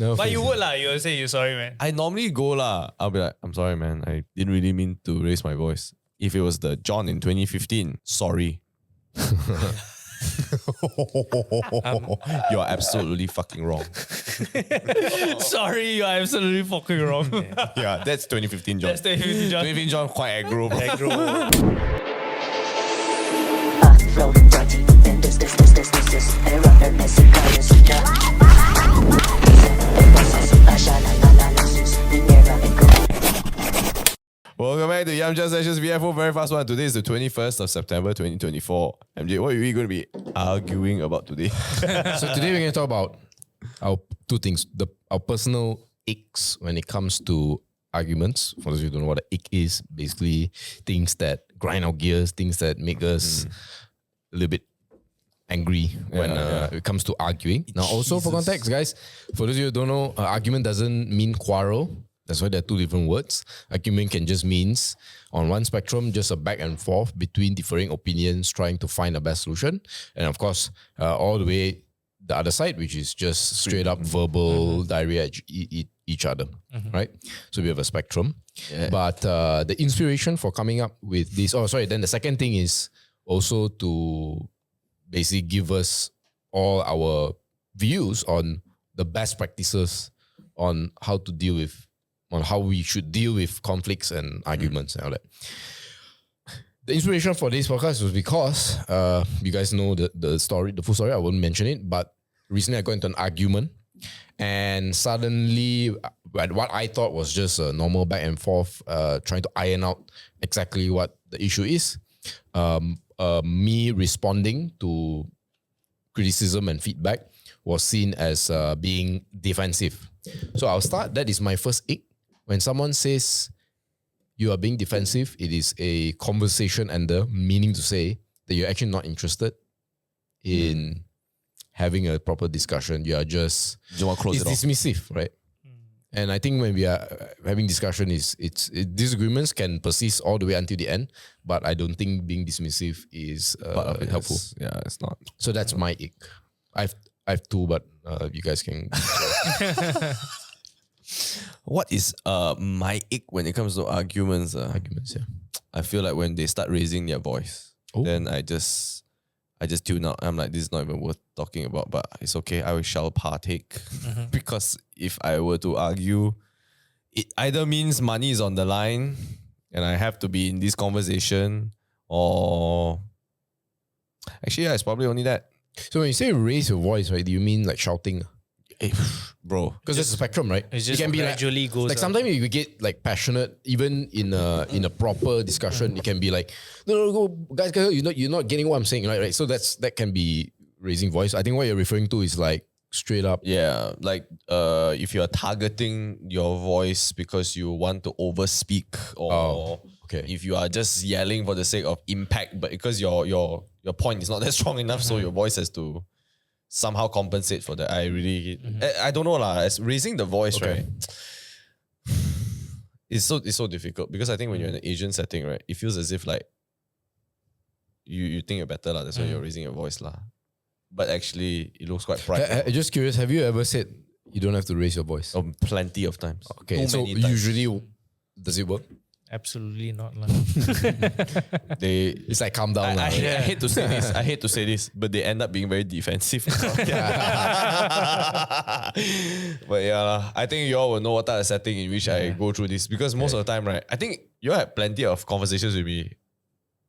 No, But you would lah. You will say you're sorry, man. I normally go lah. I'll be like, I'm sorry, man. I didn't really mean to raise my voice. If it was the John in 2015, sorry. You are absolutely fucking wrong. Sorry, you are absolutely fucking wrong. Yeah, that's 2015 John. That's 2015 John. 2015 John quite aggro. Rolling dirty, then this era and messy colors Welcome back to Yam Just Sessions VFO Very Fast One. Today is the 21st of September 2024. MJ, what are we going to be arguing about today? So today we're going to talk about our two things. Our personal aches when it comes to arguments. For those of you who don't know what an ache is, basically things that grind our gears, things that make us a little bit angry when it comes to arguing. Now also for context, guys, for those of you who don't know, argument doesn't mean quarrel. That's why there are two different words. Argument can just means, on one spectrum, just a back and forth between differing opinions trying to find the best solution. And of course, all the way the other side, which is just straight up verbal diarrhea at each other, right? So we have a spectrum. Yeah. But the inspiration for coming up with this, then the second thing is also to basically give us all our views on the best practices on how to deal with, on how we should deal with conflicts and arguments and all that. The inspiration for this podcast was because you guys know the story, the full story. I won't mention it, but recently I got into an argument, and suddenly what I thought was just a normal back and forth, trying to iron out exactly what the issue is. Me responding to criticism and feedback was seen as being defensive. So I'll start. That is my first ick. When someone says you are being defensive, it is a conversation ender, meaning to say that you're actually not interested in having a proper discussion. You are just it's dismissive, right? And I think when we are having discussion, disagreements can persist all the way until the end, but I don't think being dismissive is helpful. Yeah, it's not. So that's my ick. I have two, but you guys can. What is my ick when it comes to arguments? Arguments, yeah. I feel like when they start raising their voice, then I just tune out. I'm like, this is not even worth talking about, but it's okay. I shall partake. Because if I were to argue, it either means money is on the line and I have to be in this conversation, or actually, yeah, it's probably only that. So when you say raise your voice, right, do you mean like shouting? Bro, because there's a spectrum, right? It just can be gradually goes like up. sometimes you get like passionate, even in a proper discussion. It can be like, no, guys, you're not getting what I'm saying, right? So that can be raising voice. I think what you're referring to is like straight up. Yeah, like if you're targeting your voice because you want to overspeak, or if you are just yelling for the sake of impact, but because your point is not that strong enough, so your voice has to somehow compensate for that. I really, I don't know lah. As raising the voice, right? It's so difficult because I think when you're in an Asian setting, right, it feels as if like you think you're better lah. That's why you're raising your voice lah. But actually, it looks quite prideful. Just curious, have you ever said you don't have to raise your voice? Oh, plenty of times. Okay, so usually, does it work? Absolutely not. It's like calm down. I hate to say this. I hate to say this, but they end up being very defensive. But yeah, I think you all will know what type of setting in which I go through this, because most of the time, right, I think you all had plenty of conversations with me.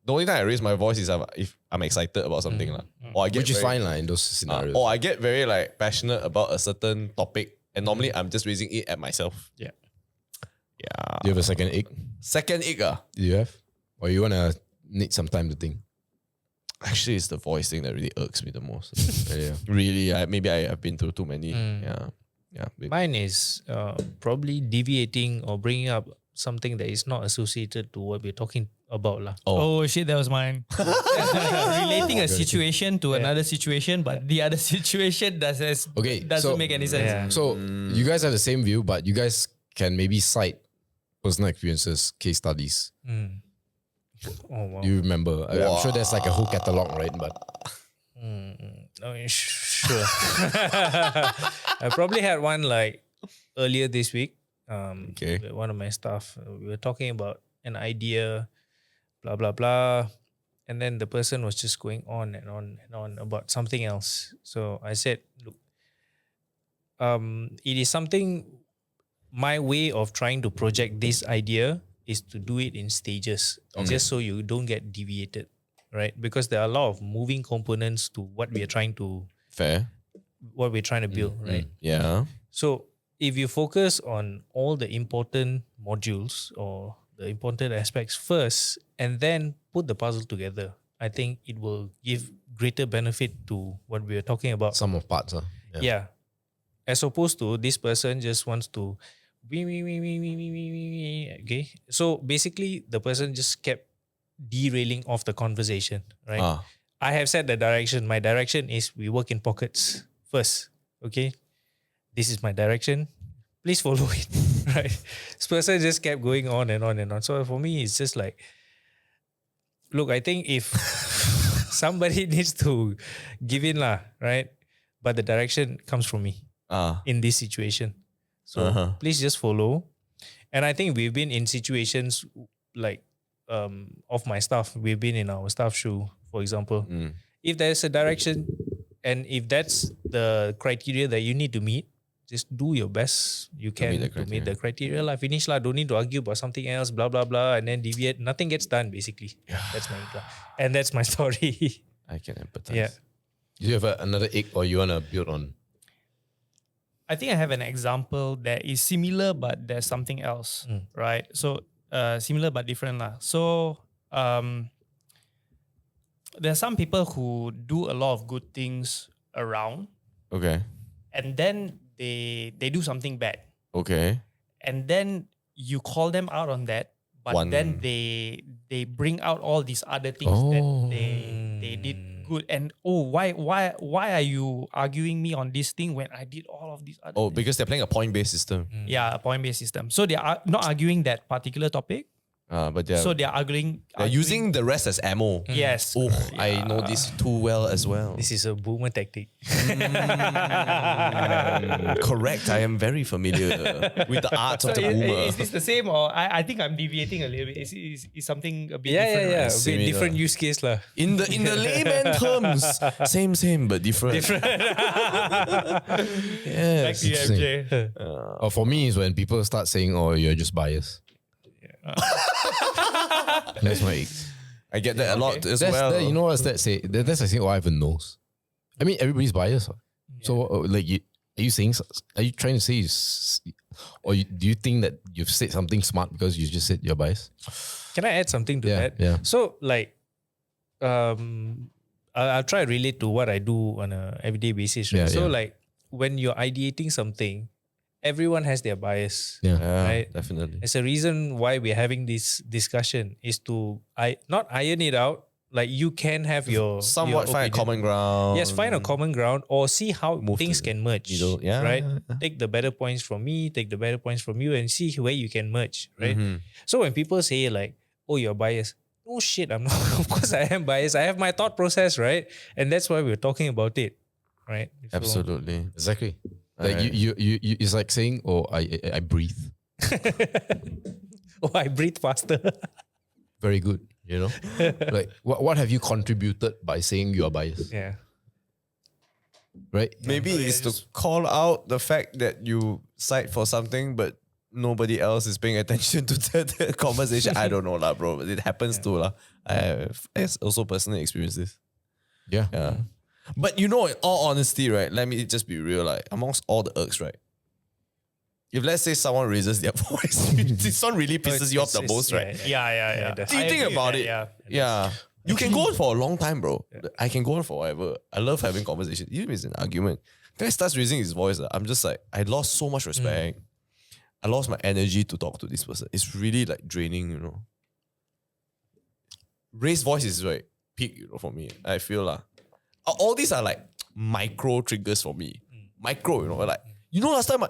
The only time I raise my voice is if I'm excited about something. Or I get which is fine in those scenarios. Or I get very like passionate about a certain topic, and normally I'm just raising it at myself. Yeah. Yeah. Do you have a second ick? Second ick? Do you have? Or you want to need some time to think? Actually, it's the voice thing that really irks me the most. Yeah. Really, maybe I've been through too many. Yeah. Mine is probably deviating or bringing up something that is not associated to what we're talking about lah. Oh shit, that was mine. Relating a situation to another situation, but the other situation doesn't make any sense. Yeah. So you guys have the same view, but you guys can maybe cite personal experiences, case studies. Oh wow. Do you remember? I'm sure there's like a whole catalog, right? But no, sure. I probably had one like earlier this week. Okay. With one of my staff, we were talking about an idea, blah blah blah, and then the person was just going on and on and on about something else. So I said, look, it is something. My way of trying to project this idea is to do it in stages, just so you don't get deviated, right? Because there are a lot of moving components to what we are trying to Fair. build, right? Yeah. So if you focus on all the important modules or the important aspects first, and then put the puzzle together, I think it will give greater benefit to what we are talking about. Some of parts. Yeah. As opposed to this person just wants to okay. So basically the person just kept derailing off the conversation, right? I have set the direction. My direction is we work in pockets first. Okay. This is my direction. Please follow it. Right. This person just kept going on and on and on. So for me, it's just like, look, I think if somebody needs to give in lah, right? But the direction comes from me in this situation. So please just follow. And I think we've been in situations like of my staff. We've been in our staff shoe, for example. If there's a direction and if that's the criteria that you need to meet, just do your best you can to meet the criteria lah. Finish lah. Don't need to argue about something else, blah, blah, blah, and then deviate. Nothing gets done, basically. That's my and that's my story. I can empathize. Yeah. Do you have another egg or you want to build on? I think I have an example that is similar, but there's something else, right? So similar but different lah. So there are some people who do a lot of good things around, Okay. and then they do something bad, Okay. and then you call them out on that, but then they bring out all these other things that they did good, and why are you arguing me on this thing when I did all of these other things? Because they're playing a point-based system. Yeah, a point-based system. So they are not arguing that particular topic. But they're, So they are arguing. they're using the rest as ammo. Yes. Oh, I know this too well as well. This is a boomer tactic. Correct. I am very familiar with the art of the boomer. Is this the same, or I think I'm deviating a little bit? Is something a bit different? Yeah. right? A bit different use case lah. In the layman terms, same but different. Back Yes. to you, MJ. For me, is when people start saying, "Oh, you're just biased." That's my egg. I get that a lot as That's well. you know what's that say? That's I think all Ivan knows. I mean, everybody's biased. So, like, are you saying? Are you trying to say? Do you think that you've said something smart because you just said you're biased? Can I add something to that? Yeah. So like, I'll try to relate to what I do on a everyday basis. Right? Yeah, So yeah. like, when you're ideating something, everyone has their bias. Yeah. Right? Definitely. It's a reason why we're having this discussion is to not iron it out. Like you can have your Somewhat your find a opinion. common ground. Yes, find a common ground or see how Move things to the can merge. middle. Yeah, Right? yeah. Take the better points from me, take the better points from you, and see where you can merge. Right? Mhm. So when people say like, "Oh, you're biased," no shit, I'm not. Of course, I am biased. I have my thought process, right? And that's why we're talking about it, right? So- Absolutely. Exactly. Like Alright. you, it's like saying, "Oh, I breathe." Oh, I breathe faster. Very good. You know, like what have you contributed by saying you are biased? Yeah. Right? Maybe it's to call out the fact that you cite for something, but nobody else is paying attention to the conversation. I don't know, lah, bro. It happens too, lah. I also personally experienced this. Yeah. Yeah. But you know, in all honesty, right? Let me just be real. Like amongst all the irks, right? If let's say someone raises their voice, this one really pisses you off the most, right? Yeah. that's- Do you I think agree with about that, it? Yeah. Yeah. You can go on for a long time, bro. I can go on forever. I love having conversations. Even if it's an argument. Guy starts raising his voice. I'm just like, I lost so much respect. I lost my energy to talk to this person. It's really like draining, you know. Raised voice is like peak, you know, for me. I feel lah. All these are like micro triggers for me. Micro, you know, like, you know, last time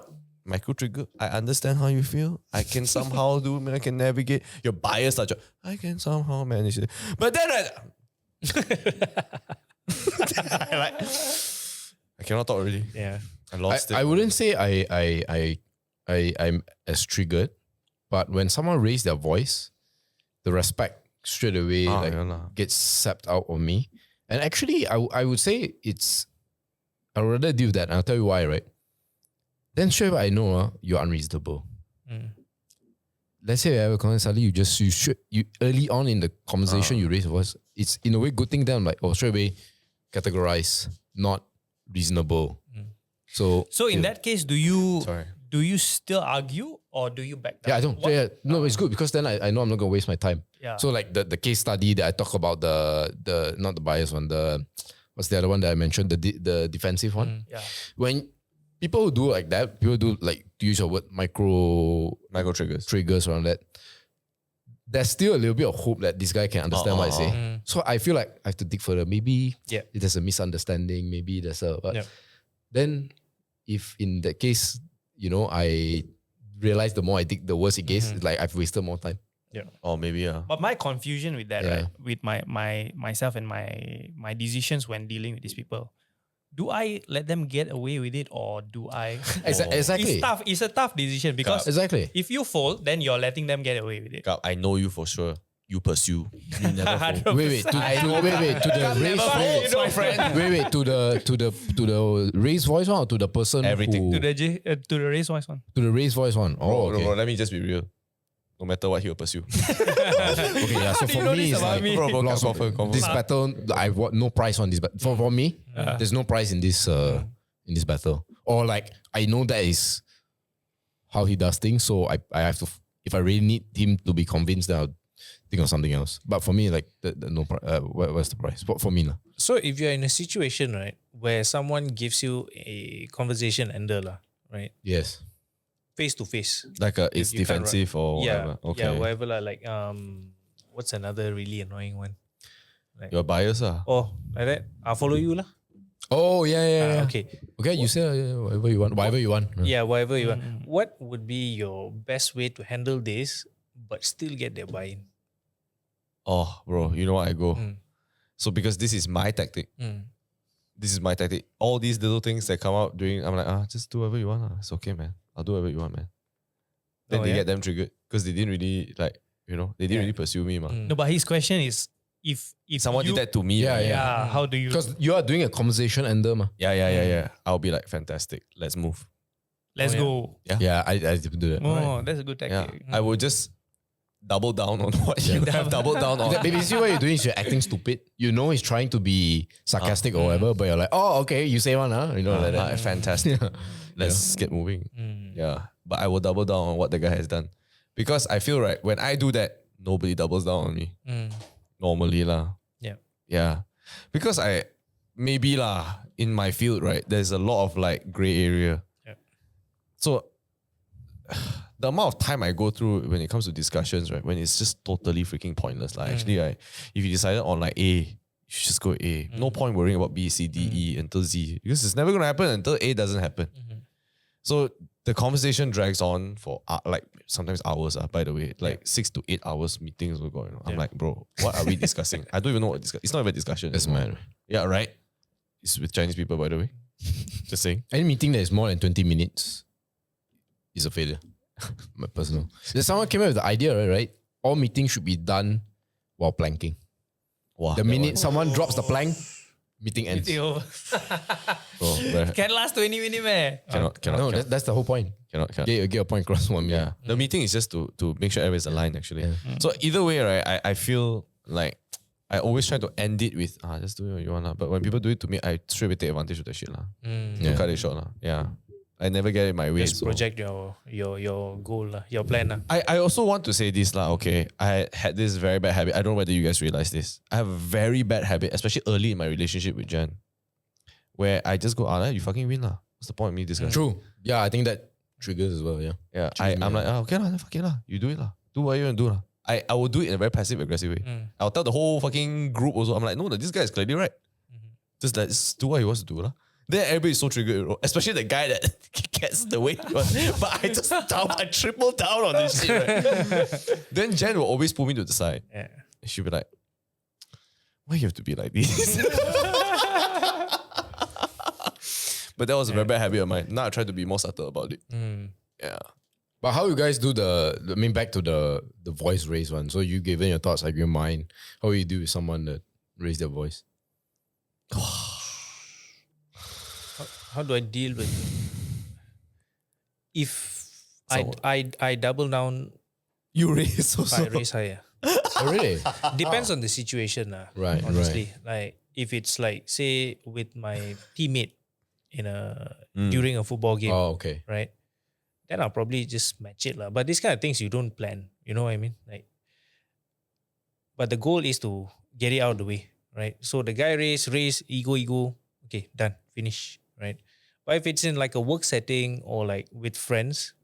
micro trigger, I understand how you feel. I can somehow I can navigate. Your bias, I can somehow manage it. But then I cannot talk already. Yeah. I lost it. I wouldn't say I I'm as triggered. But when someone raised their voice, the respect straight away gets sapped out of me. And actually, I would say I'd rather deal with that. And I'll tell you why, right? Then straight away I know you're unreasonable. Let's say you have a conversation, suddenly you early on in the conversation you raise your voice. It's in a way good thing. Then I'm like, straight away categorize, not reasonable. So in that case, do you still argue or do you back down? Yeah, I don't. Yeah, no, it's good because then I know I'm not gonna waste my time. Yeah. So like the case study that I talk about, the not the bias one, what's the other one that I mentioned, the defensive one. Yeah. When people do like that, people do like, to use your word, micro triggers around that. There's still a little bit of hope that this guy can understand what I say. So I feel like I have to dig further. Maybe there's a misunderstanding. Maybe there's but then if in that case, I realize the more I dig, the worse it gets. It's like I've wasted more time. Yeah. Or maybe But my confusion with that, right, with myself and my decisions when dealing with these people, do I let them get away with it or do I? Exactly. It's a tough decision because exactly. if you fold, then you're letting them get away with it. I know you for sure. You pursue. You never fold. Wait, to the raised voice one or to the person Everything. To the raised voice one. To the raised voice one. Oh, okay. Bro, let me just be real. No matter what, he will pursue. Okay, yeah. So for me, it's like this battle. I've got no price on this, but for me, there's no price in this battle. Or like I know that is how he does things, so I have to. If I really need him to be convinced, then I'll think of something else. But for me, like the no, what's the price? For me, lah. So if you're in a situation, right, where someone gives you a conversation ender, right? Yes. Face to face. Like it's defensive or whatever. Okay. Yeah, whatever lah. Like what's another really annoying one? Like, You're biased, oh, like that. I'll follow you lah. Oh yeah. Okay. Okay, you say whatever you want. Whatever you want. Yeah, whatever you want. What would be your best way to handle this, but still get their buy-in? Oh, bro, you know what I go? So because this is my tactic. This is my tactic. All these little things that come out during, I'm like, just do whatever you want. It's okay, man. I'll do whatever you want, man. Then they get them triggered because they didn't really they didn't really pursue me, man. No, but his question is if someone did that to me, how do you? Because you are doing a conversation ender, ma. Yeah. I'll be like, fantastic. Let's move. Let's go. Yeah, I do that. Oh, that's a good tactic. Yeah, I would just double down on what you have doubled down on. Baby, see what you're doing is you're acting stupid. You know he's trying to be sarcastic or whatever, but you're like, oh, okay, you say one, huh? You know, like that. Fantastic. Let's get moving. Yeah. But I will double down on what the guy has done. Because I feel right, when I do that, nobody doubles down on me. Normally lah. Yeah. Yeah. Because maybe lah, in my field, right, there's a lot of like gray area. Yeah. So the amount of time I go through when it comes to discussions, right, when it's just totally freaking pointless. Like actually, if you decided on like A, you should just go A. No point worrying about B, C, D, E until Z. Because it's never going to happen until A doesn't happen. So the conversation drags on for like sometimes hours, by the way. Like 6 to 8 hours meetings will go on. I'm like, bro, what are we discussing? I don't even know what discuss. It's not even a discussion. That's mad. Yeah, right? It's with Chinese people, by the way. Just saying. Any meeting that is more than 20 minutes is a failure. My personal. There's someone came up with the idea, right? All meetings should be done while planking. Wow, the minute someone drops the plank, meeting ends. Bro, Can last 20 minutes, man. Cannot. No, that's the whole point. Cannot. Get a point across 1 minute. Yeah. The meeting is just to make sure everyone's aligned, actually. So either way, right, I feel like I always try to end it with, just do what you want. But when people do it to me, I straight away take advantage of that shit. To cut it short. Yeah. I never get it my way. Just project your goal, your plan. I also want to say this, okay. I had this very bad habit. I don't know whether you guys realize this. I have a very bad habit, especially early in my relationship with Jen, where I just go, you fucking win. What's the point of me discussing? True. Yeah, I think that triggers as well. Yeah. I'm like, okay, fuck it. You do it. Do what you want to do. I will do it in a very passive aggressive way. I'll tell the whole fucking group also. I'm like, no, this guy is clearly right. Just do what he wants to do. Then everybody's so triggered, especially the guy that gets the way he wants. But I triple down on this shit, right? Then Jen will always pull me to the side. Yeah. She'll be like, why you have to be like this? But that was a very bad habit of mine. Now I try to be more subtle about it. Yeah. But how you guys do back to the voice raise one. So you given your thoughts, I give mine. How you do with someone that raise their voice? How do I deal with it? If I double down, You raise I also. raise higher. Oh, really? Depends on the situation, Right, honestly. Like if it's like say with my teammate during a football game, Oh, okay. right? Then I'll probably just match it lah. But these kind of things you don't plan. You know what I mean? Like, but the goal is to get it out of the way, right? So the guy raise, ego, okay, done, finish, right? But if it's in like a work setting or like with friends,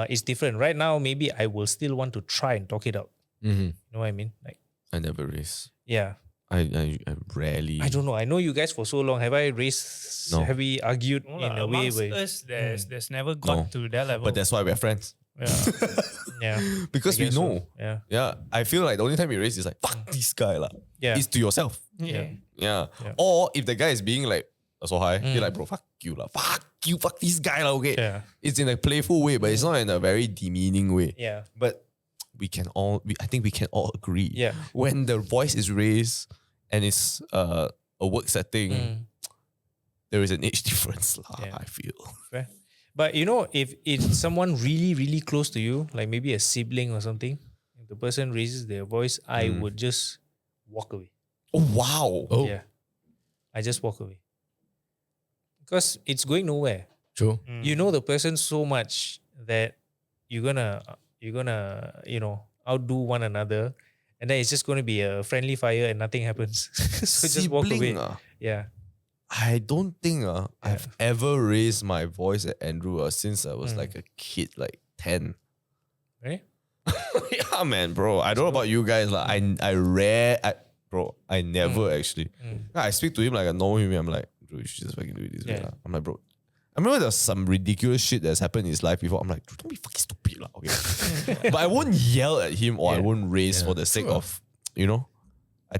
it's different. Right now, maybe I will still want to try and talk it out. Mm-hmm. You know what I mean? Like, I never raise. yeah. I rarely. I don't know. I know you guys for so long. Have I raised? No. Have we argued No in lah, a way amongst where? us, there's never got No. to that level. But that's why we're friends. yeah. Yeah. Because I we guess so. know. Yeah. Yeah. I feel like the only time you raise is like, fuck this guy lah. Yeah. It's to yourself. yeah. Yeah. Yeah. Or if the guy is being like so high, you're like, bro, fuck you lah. Fuck you, fuck this guy lah, okay? Yeah. It's in a playful way, but it's not in a very demeaning way. Yeah. But I think we can all agree. Yeah. When the voice is raised and it's a work setting, there is an age difference lah, Yeah. I feel. Fair. But you know, if it's someone really, really close to you, like maybe a sibling or something, if the person raises their voice, I would just walk away. Oh, wow. Oh, Yeah. I just walk away. Because it's going nowhere. true. You know the person so much that you're gonna, outdo one another. And then it's just going to be a friendly fire and nothing happens. So just walk away. Sibling, Yeah. I don't think I've ever raised my voice at Andrew since I was like a kid, like 10. Right? Yeah, man, bro. I don't know about you guys. Like, I never actually. I speak to him like I know him. I'm like, bro, you should just fucking do it this way. Yeah. lah. I'm like, bro. I remember there's some ridiculous shit that's happened in his life before. I'm like, don't be fucking stupid, lah. Okay. But I won't yell at him or I won't raise for the sake of, I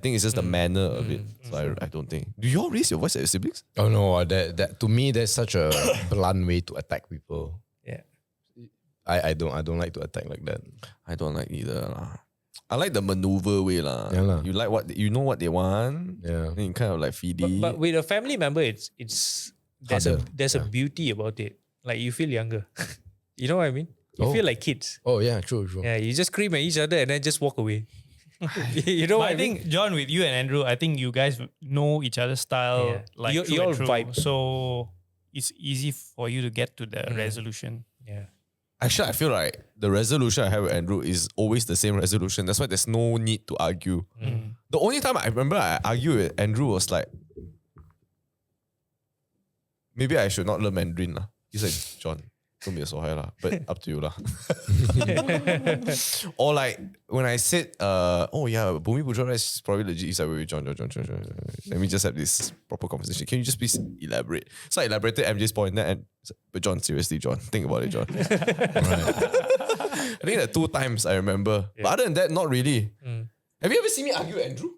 think it's just the manner of it. So I don't think. Do you all raise your voice at your siblings? Oh no, that to me that's such a blunt way to attack people. Yeah. I don't like to attack like that. I don't like either. Lah. I like the maneuver way. Lah. Yeah, lah. You like you know what they want. Yeah. Then you kind of like feed it. But with a family member, there's Harder. a beauty about it. Like you feel younger. You know what I mean? You Oh. feel like kids. Oh yeah, true. Yeah, you just scream at each other and then just walk away. You know But what I think, John, with you and Andrew, I think you guys know each other's style. Yeah. Like You- through you and all through. vibe. So it's easy for you to get to the resolution. Yeah. Actually, I feel like the resolution I have with Andrew is always the same resolution. That's why there's no need to argue. The only time I remember I argued with Andrew was like, maybe I should not learn Mandarin. Lah. He's like, John, don't be so high. Lah. But up to you. Lah. Or like, when I said, Bumi Putra is probably legit. He's like, wait, John. Let me just have this proper conversation. Can you just please elaborate? So I elaborated MJ's point. But John, seriously, John, think about it, John. I think the 2 times I remember. But other than that, not really. Have you ever seen me argue with Andrew?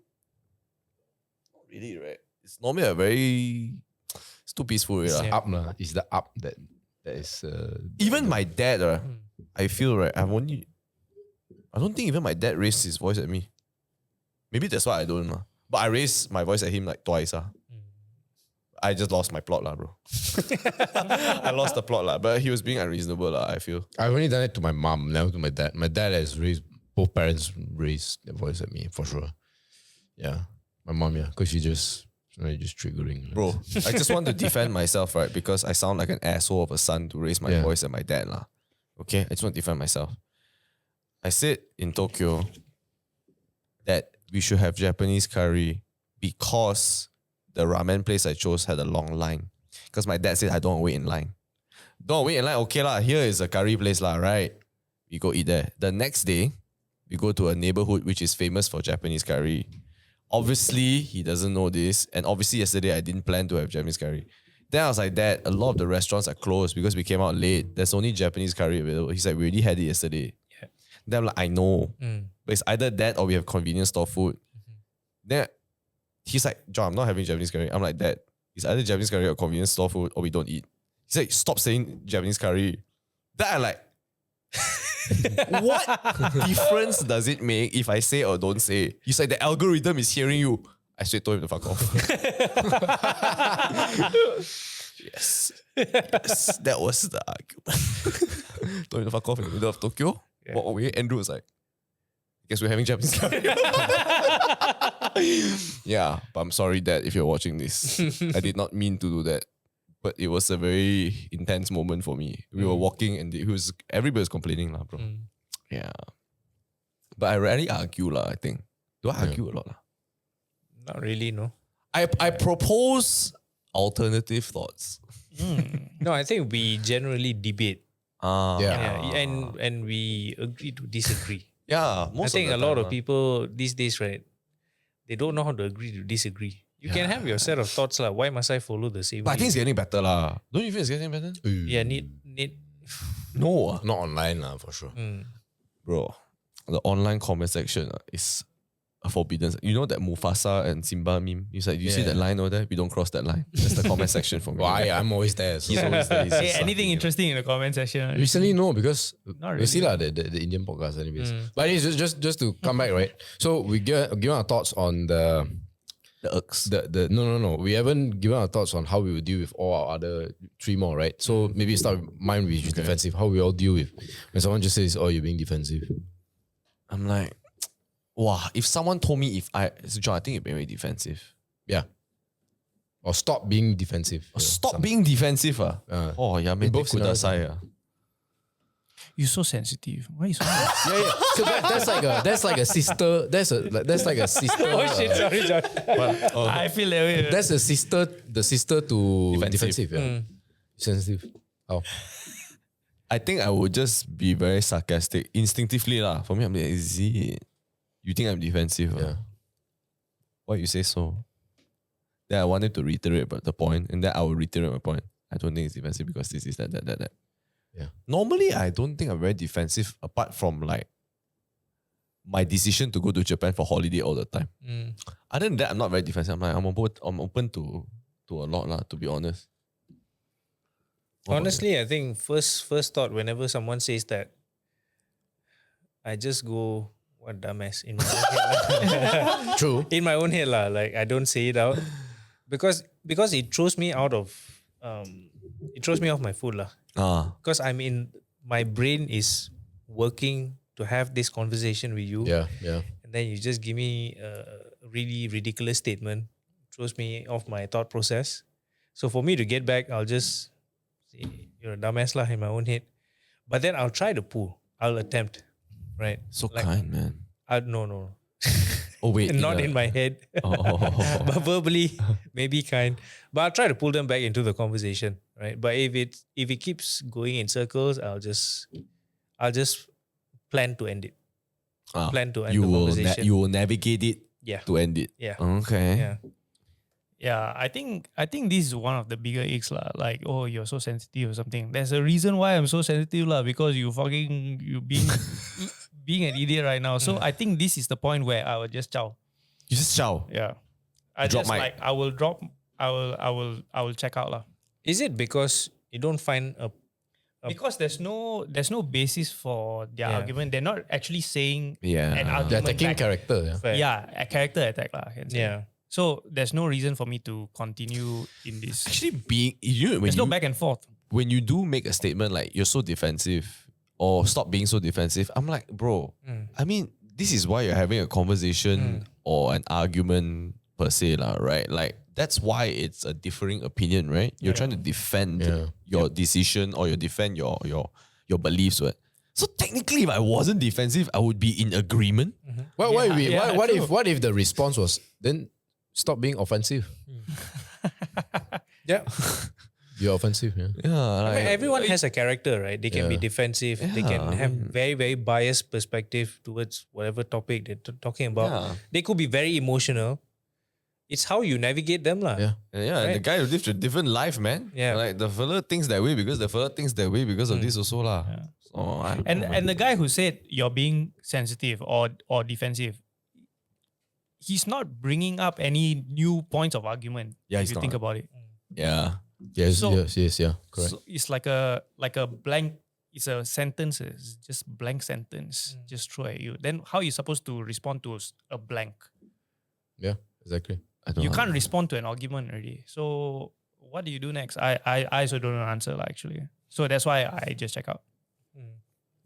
Not really, right? It's normally it's too peaceful. Right? Yeah. Up lah. It's the up that is. Even my dad, I feel right. I don't think even my dad raised his voice at me. Maybe that's why I don't. But I raised my voice at him like twice. I just lost my plot, bro. I lost the plot, but he was being unreasonable, I feel. I've only done it to my mom, never to my dad. My dad has both parents raised their voice at me for sure. Yeah, my mom, because she just triggering. Bro, I just want to defend myself, right? Because I sound like an asshole of a son to raise my voice at my dad, lah. Okay, I just want to defend myself. I said in Tokyo that we should have Japanese curry because the ramen place I chose had a long line. Because my dad said I don't want to wait in line. Don't wait in line, okay lah. Here is a curry place lah, right? We go eat there. The next day, we go to a neighborhood which is famous for Japanese curry. Obviously, he doesn't know this. And obviously, yesterday, I didn't plan to have Japanese curry. Then I was like, Dad, a lot of the restaurants are closed because we came out late. There's only Japanese curry available. He's like, we already had it yesterday. Yeah. Then I'm like, I know. But it's either that or we have convenience store food. Then he's like, John, I'm not having Japanese curry. I'm like, Dad, it's either Japanese curry or convenience store food or we don't eat. He's like, stop saying Japanese curry. That I like. What difference does it make if I say or don't say? He's like the algorithm is hearing you. I straight told him to fuck off. Yes. Yes, that was the argument. Told him to fuck off in the middle of Tokyo. Walk away. Andrew was like, guess we're having Japanese curry. Yeah, but I'm sorry, Dad, if you're watching this. I did not mean to do that. But it was a very intense moment for me. We were walking and everybody was complaining, lah, bro. Yeah. But I rarely argue, lah, I think. Do I argue a lot? Lah? Not really, no. I propose alternative thoughts. No, I think we generally debate. Yeah. And we agree to disagree. Yeah, I think a lot of people these days, right, they don't know how to agree to disagree. You can have your set of thoughts, lah. Why must I follow the same But way? I think it's getting better, lah. Don't you feel it's getting better? Yeah, need. No. Not online, for sure. Bro, the online comment section is a forbidden. You know that Mufasa and Simba meme? You like, you see that line over there? We don't cross that line. That's the comment section for me. Why? I'm always there. So. He's always there. He's just Hey, anything laughing, interesting in the comment section? Recently, no, because Not we see really. the Indian podcast anyways. But anyways, just to come back, right? So we give our thoughts on the irks. No. We haven't given our thoughts on how we would deal with all our other three more, right? So maybe start with mine, which is defensive. How we all deal with when someone just says, "Oh, you're being defensive." I'm like, wow, if someone told me John, I think you're being very defensive. Yeah. Or stop being defensive. Or stop being defensive. Oh, yeah, maybe both scenarios. kudasai. You're so sensitive. Why are you so sensitive? Yeah. So that's like a sister. That's like a sister. Oh shit! Sorry, John. I feel that way. That's the sister to Defensive. defensive. Yeah. Sensitive. Oh. I think I would just be very sarcastic instinctively lah. For me, I'm like, is it? You think I'm defensive? Yeah. Why you say so? Then I wanted to reiterate about the point, and then I will reiterate my point. I don't think it's defensive because this is that. Yeah. Normally, I don't think I'm very defensive apart from like my decision to go to Japan for holiday all the time. Other than that, I'm not very defensive. I'm like, I'm open to a lot lah, to be honest. Honestly, I think first thought whenever someone says that, I just go, what dumbass in my own head lah. True. In my own head lah. Like I don't say it out because it throws me out of it throws me off my foot lah. Because my brain is working to have this conversation with you. Yeah. And then you just give me a really ridiculous statement, throws me off my thought process. So for me to get back, I'll just say, you're a dumbass lah in my own head. But then I'll try to pull. I'll attempt. Right? So Like, kind, man. No. Oh wait, Not in my head. But verbally, maybe kind. But I'll try to pull them back into the conversation. Right? But if it keeps going in circles, I'll just plan to end it. Plan to end the conversation. You will navigate it to end it. Yeah. Okay. Yeah. Yeah, I think this is one of the bigger aches lah. Like, oh, you're so sensitive or something. There's a reason why I'm so sensitive lah, because you being an idiot right now. So I think this is the point where I will just chow. You just chow. Yeah, I Drop just mic. like I will check out lah. Is it because you don't find a Because there's no basis for their argument. They're not actually saying Yeah. an They're argument attacking back. character. Yeah. fair? Yeah, a character attack lah. I can say. Yeah. So there's no reason for me to continue in this. Actually, when There's no back and forth. when you do make a statement like you're so defensive or stop being so defensive, I'm like, bro, I mean, this is why you're having a conversation or an argument per se, right? Like that's why it's a differing opinion, right? You're trying to defend your decision or you defend your beliefs, right? So technically, if I wasn't defensive, I would be in agreement. What if the response was then stop being offensive? Yeah. You're offensive. Yeah. Yeah, like, Everyone has a character, right? They can be defensive. They can have very, very biased perspective towards whatever topic they're talking about. Yeah. They could be very emotional. It's how you navigate them, lah. Yeah. and the guy who lives a different life, man. Yeah. Like the fella thinks that way because the fella thinks that way because of this also lah. So, I don't know, man. And the guy who said you're being sensitive or defensive, he's not bringing up any new points of argument. Yeah, if he's you not. think about it. Yeah. Yes. So- yes. Yeah. Correct. So it's like a blank it's a sentence, it's just blank sentence, just throw at you. Then how you supposed to respond to a blank? Yeah, exactly. You can't respond to an argument already. So what do you do next? I also don't know the answer actually. So that's why I just check out.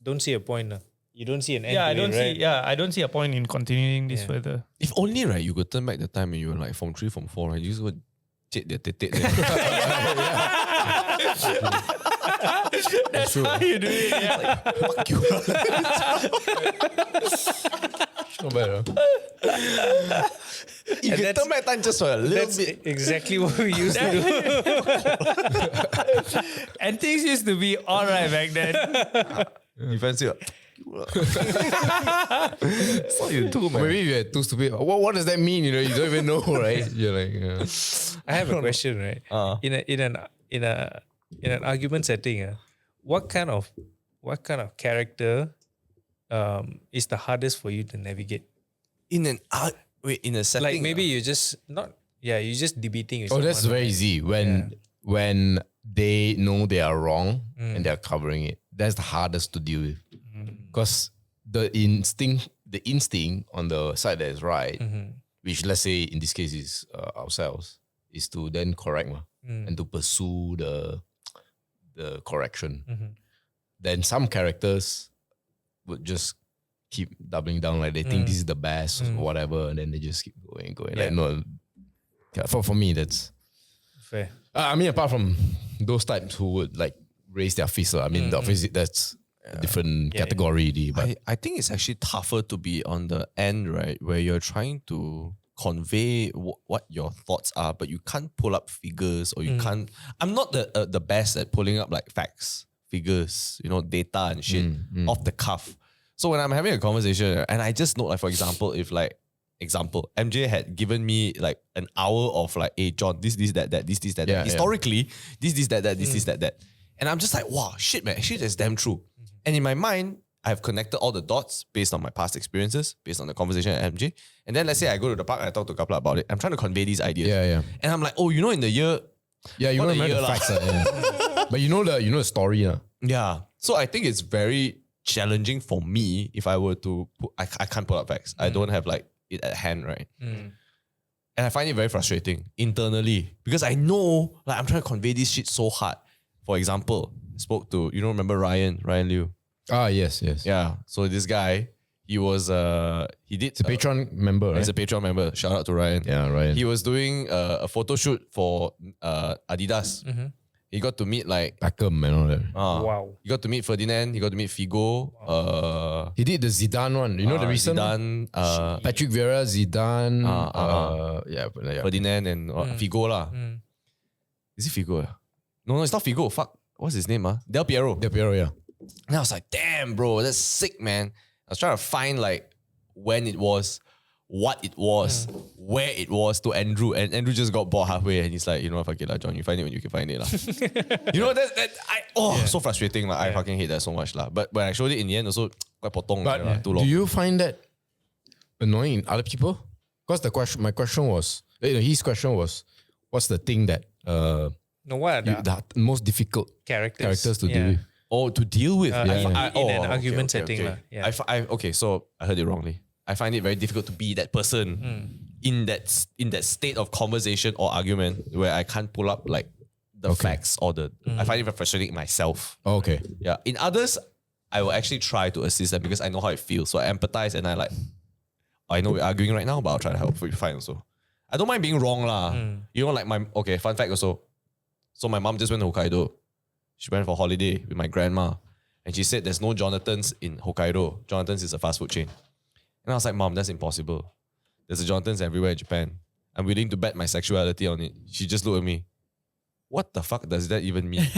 Don't see a point. You don't see an end. Yeah, I to don't it, right? see. Yeah, I don't see a point in continuing this further. If only, right, you could turn back the time when you were like Form 3, Form 4, right? You just would check their titit. That's how you do it. Yeah. Fuck you. Not bad, huh? You can turn back time just for a little That's bit. exactly what we used to do. And things used to be all right back then. You fancy it? That's what you do, man. Maybe you're too stupid. What does that mean? You don't even know, right? You're like, I have a question, right? In an argument setting, what kind of character is the hardest for you to navigate? In a setting. Like maybe you're just you're just debating with oh, that's someone, very right? easy. When they know they are wrong and they're covering it, that's the hardest to deal with. Because the instinct on the side that is right, which let's say in this case is ourselves, is to then correct and to pursue the correction. Then some characters would just keep doubling down, like they think this is the best or whatever, and then they just keep going. Yeah. Like no, for me that's Fair. I mean, apart from those types who would like raise their fist, I mean, obviously that's a different category. But I think it's actually tougher to be on the end, right, where you're trying to convey what your thoughts are, but you can't pull up figures or you can't. I'm not the best at pulling up like facts, figures, data and shit off the cuff. So when I'm having a conversation and I just know, like for example, if like MJ had given me like an hour of like, hey John, this, that, this, that, Yeah, historically, this, that, this, that. And I'm just like, wow, shit, man, actually that's damn true. And in my mind, I've connected all the dots based on my past experiences, based on the conversation at MJ. And then let's say I go to the park and I talk to a couple about it. I'm trying to convey these ideas. Yeah. And I'm like, oh, in the year. Yeah, you What know a year the lah. facts. But you know the story. Yeah. So I think it's very challenging for me if I were to I can't pull up facts. I don't have like it at hand, right? And I find it very frustrating internally because I know like I'm trying to convey this shit so hard. For example, spoke to, remember Ryan Liu? Ah, yes. Yeah. So this guy, he was he did It's a Patreon member, right? He's a Patreon member. Shout out to Ryan. Yeah, Ryan. He was doing a photo shoot for Adidas. He got to meet like Beckham and all that. Wow. he got to meet Ferdinand. He got to meet Figo. He did the Zidane one. You know the recent one? Zidane, Patrick Vieira, Zidane, yeah. Ferdinand and Figo lah. Is it Figo? No, it's not Figo. Fuck. What's his name? Del Piero. Del Piero, yeah. And I was like, damn, bro, that's sick, man. I was trying to find like when it was, what it was, where it was to Andrew. And Andrew just got bored halfway and he's like, fuck it lah, John, you find it when you can find it lah. So frustrating. Like, I fucking hate that so much lah. But when I showed it in the end, also quite potong. But too long. do you find that annoying in other people? Because my question was, his question was, what's the thing that No, what are the most difficult characters to deal with? Oh, to deal with. in an argument setting. Okay. Lah. Yeah. Okay, so I heard it wrongly. I find it very difficult to be that person in that state of conversation or argument where I can't pull up like the facts or I find it very frustrating myself. Oh, okay. Yeah. In others, I will actually try to assist them because I know how it feels. So I empathize and I know we're arguing right now, but I'll try to help you find also. I don't mind being wrong lah. Like fun fact also. So my mom just went to Hokkaido. She went for holiday with my grandma. And she said there's no Jonathan's in Hokkaido. Jonathan's is a fast food chain. And I was like, Mom, that's impossible. There's a Jonathan's everywhere in Japan. I'm willing to bet my sexuality on it. She just looked at me. What the fuck does that even mean?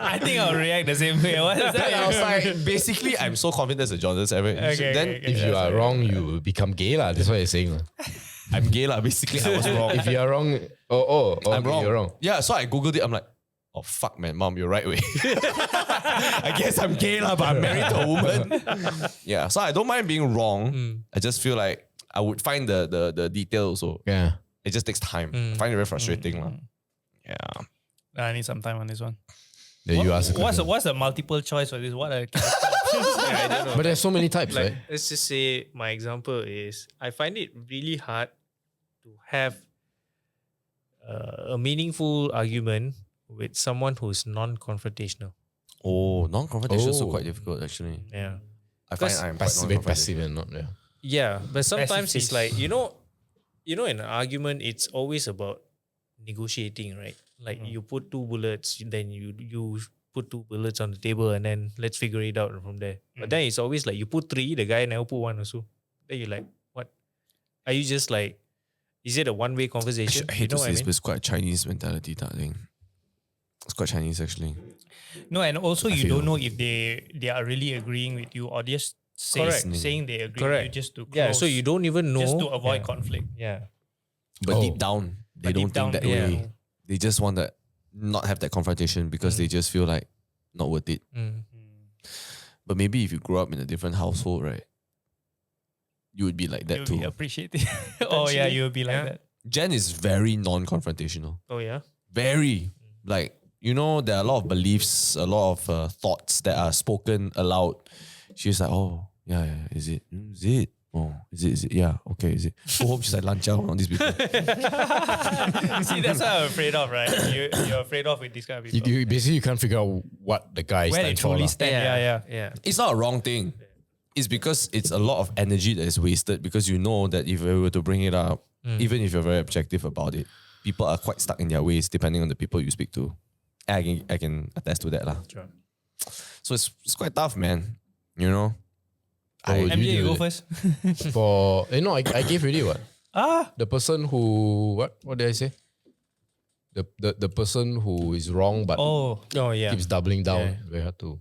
I think I'll react the same way. What is that? I was like, basically, I'm so confident there's a Jonathan's everywhere. Okay. If you are wrong, you will become gay lah. That's what you're saying. I'm gay lah. Basically, I was wrong. If you are wrong, I'm I'm wrong. You're wrong. Yeah, so I Googled it. I'm like, oh fuck, man, Mom, you're right way. I guess I'm gay lah, but I'm married to a woman. Yeah, so I don't mind being wrong. I just feel like I would find the details. So Yeah. it just takes time. I find it very frustrating lah. Yeah. I need some time on this one. Then you ask a question. What's the multiple choice for this? What are character options? I don't know. But there's so many types, Like, right? let's just say my example is I find it really hard to have a meaningful argument with someone who's non-confrontational. Oh, non-confrontation is also Oh. quite difficult actually. Yeah. I find Because I'm quite Passive, very passive non-confrontational. and not, yeah. Yeah, but sometimes face. it's like, in an argument, it's always about negotiating, right? Like you put two bullets, then you put two bullets on the table and then let's figure it out from there. But then it's always like you put three, the guy never put one also. Then you're like, what? Are you just like, is it a one-way conversation? I hate to what say this, but it's quite a Chinese mentality, that thing. It's quite Chinese actually. No, and also you feel- don't know if they are really agreeing with you or just saying they agree Correct. with you just to close, Yeah, so you don't even know. just to avoid Yeah. conflict. Yeah. But Oh. deep down, they But don't deep down, think that yeah. way. They just want to not have that confrontation because they just feel like not worth it. Mm. But maybe if you grew up in a different household, right, you would be like that You'll too. be appreciative. Oh yeah, Potentially, you'll be like yeah. that. Jen is very non-confrontational. Oh, yeah? Very. Like, there are a lot of beliefs, a lot of thoughts that are spoken aloud. She's like, oh, yeah, is it? Is it? Oh, is it? Yeah, okay, is it? Go home, she's like, lunch out on these people. See, that's what I'm afraid of, right? You're afraid of with this kind of people. You basically you can't figure out what the guy Where they stands for. truly lah. stand. Yeah. Yeah. It's not a wrong thing. It's because it's a lot of energy that is wasted because you know that if you were to bring it up, even if you're very objective about it, people are quite stuck in their ways depending on the people you speak to. And I can attest to that. Lah. Sure. So it's quite tough, man. You know? Oh, MJ, you do go that. first. For I gave already what? The person who what did I say? The person who is wrong but Oh, Oh, yeah. keeps doubling down. Yeah. Very hard to.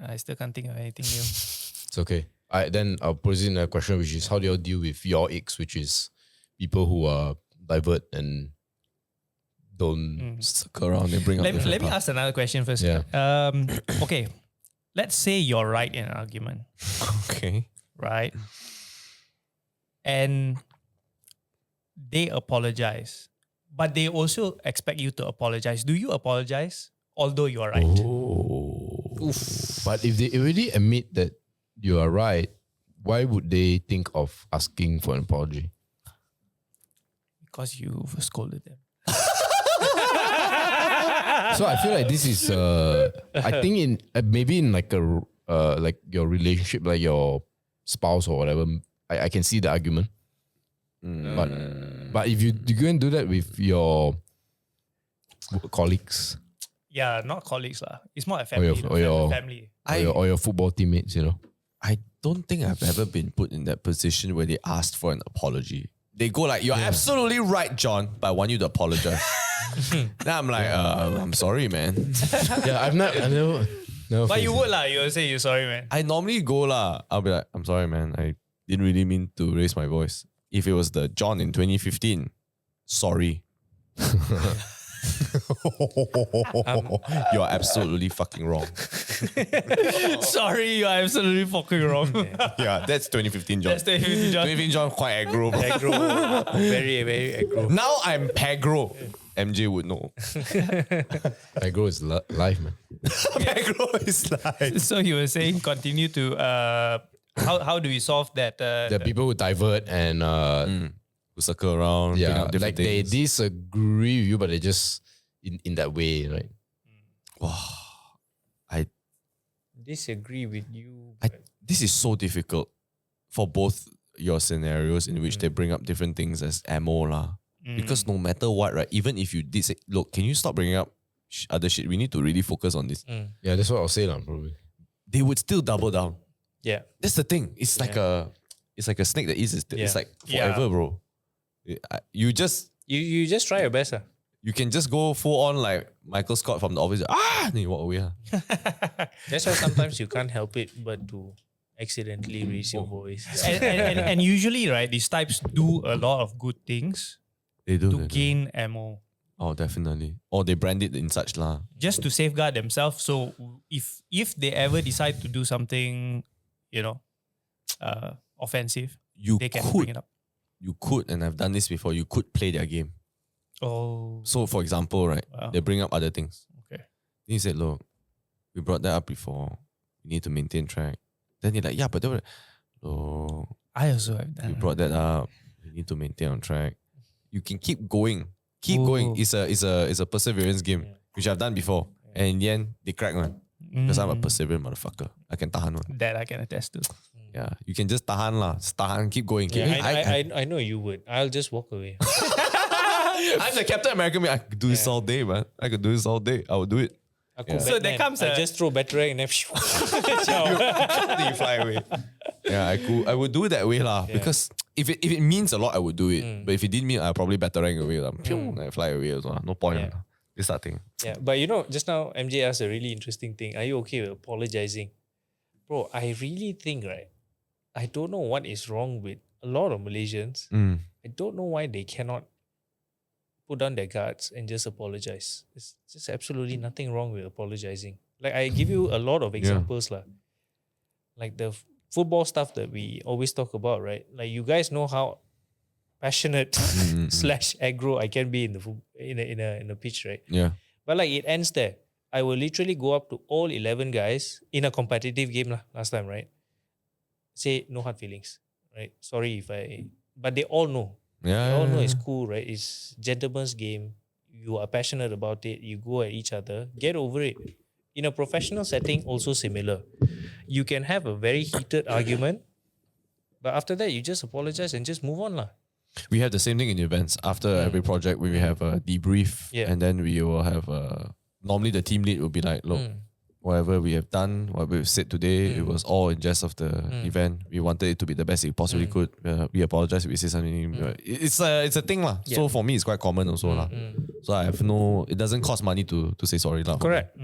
I still can't think of anything new. It's okay. Then I'll pose in a question, which is how do you deal with your icks, which is people who are divert and don't. Suck around and bring up Let different me path. ask another question first. Yeah. Okay. Let's say you're right in an argument, Okay. right? And they apologize, but they also expect you to apologize. Do you apologize although you are right? Oh. But if they already admit that you are right, why would they think of asking for an apology? Because you scolded them. So I feel like this is I think in maybe in like a like your relationship, like your spouse or whatever, I can see the argument. But if you go and do that with your colleagues Yeah, not colleagues lah. It's more a or family. your, or your, family. or your football teammates, I don't think I've ever been put in that position where they asked for an apology. They go like, you're absolutely right, John, but I want you to apologize. Then I'm like, I'm sorry, man. Yeah, I never But faced you it. would lah. You will say you're sorry, man. I normally go lah. I'll be like, I'm sorry, man. I didn't really mean to raise my voice. If it was the John in 2015, sorry. You're absolutely fucking wrong. Sorry, you're absolutely fucking wrong. Yeah, that's 2015 John. That's the John. 2015 John quite aggro. Bro. Aggro. Very, very aggro. Now I'm pagro. MJ would know. I grow is life, man. Pagro is like So you were saying continue to how do we solve that? The people who divert and who circle around. bring yeah, up different like they things. disagree with you, but they just in that way, right? Disagree with you. This is so difficult for both your scenarios in which they bring up different things as ammo lah. Because no matter what, right? Even if you did say, look, can you stop bringing up other shit? We need to really focus on this. Yeah, that's what I'll say, lah, probably. They would still double down. Yeah. That's the thing. It's like a snake that eats its tail. It's Yeah. like forever, bro. You just You just try your best. you can just go full on like Michael Scott from The Office. Then you walk away. That's why sometimes you can't help it but to accidentally raise your voice. and usually, right, these types do a lot of good things They do. to they do. gain ammo, Oh, definitely. Or they brand it in such lah. just to safeguard themselves. So if they ever decide to do something, offensive, You they can could, bring it up. you could, and I've done this before. You could play their game. Oh, So, for example, right, Wow. they bring up other things. okay. Then he said, look, we brought that up before. We need to maintain track. Then he's like, yeah, but look, I also have we that. brought that up. We need to maintain on track. You can keep going. Keep going. It's a perseverance game, which I've done before. And in the end, they crack one. Because I'm a perseverant motherfucker. I can tahan one. That I can attest to. Yeah, you can just tahan lah. Just tahan, keep going. Keep going. I know you would. I'll just walk away. I'm the Captain America. I could do this all day, man. I could do this all day. I would do it. So there comes I just throw batarang and then Then you fly away. Yeah, I would do it that way lah. Because if it means a lot, I would do it. But if it didn't mean, I'll probably batarang away lah. I fly away as well. No point. Yeah. This that thing. Yeah, but you know, just now MJ asked a really interesting thing. Are you okay with apologizing? Bro, I really think, right? I don't know what is wrong with a lot of Malaysians. I don't know why they cannot put down their guards and just apologize. There's just absolutely nothing wrong with apologizing. Like I give you a lot of examples lah. Like the football stuff that we always talk about, right? Like you guys know how passionate slash aggro I can be in the in a pitch, right? Yeah. But like it ends there. I will literally go up to all 11 guys in a competitive game lah, last time, right? Say no hard feelings, right? Sorry if but they all know. Yeah. They all know it's cool, right? It's gentleman's game. You are passionate about it. You go at each other. Get over it. In a professional setting, also similar. You can have a very heated argument, but after that, you just apologize and just move on lah. We have the same thing in events. After every project, we have a debrief, and then we will have normally the team lead will be like, look, whatever we have done, what we've said today, it was all in jest of the event. We wanted it to be the best it possibly could. We apologize if we say something. It's a thing lah. So for me, it's quite common also lah. So I have it doesn't cost money to say sorry lah. Correct.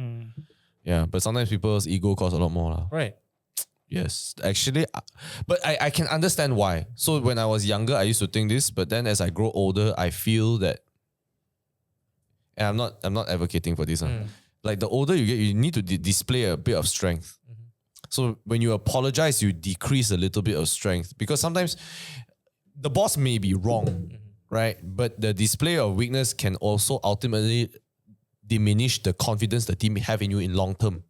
Yeah, but sometimes people's ego costs a lot more lah. Right. Yes, actually, but I can understand why. So when I was younger, I used to think this, but then as I grow older, I feel that, and I'm not advocating for this. Like the older you get, you need to display a bit of strength. So when you apologize, you decrease a little bit of strength because sometimes the boss may be wrong, right? But the display of weakness can also ultimately diminish the confidence the team have in you in long term.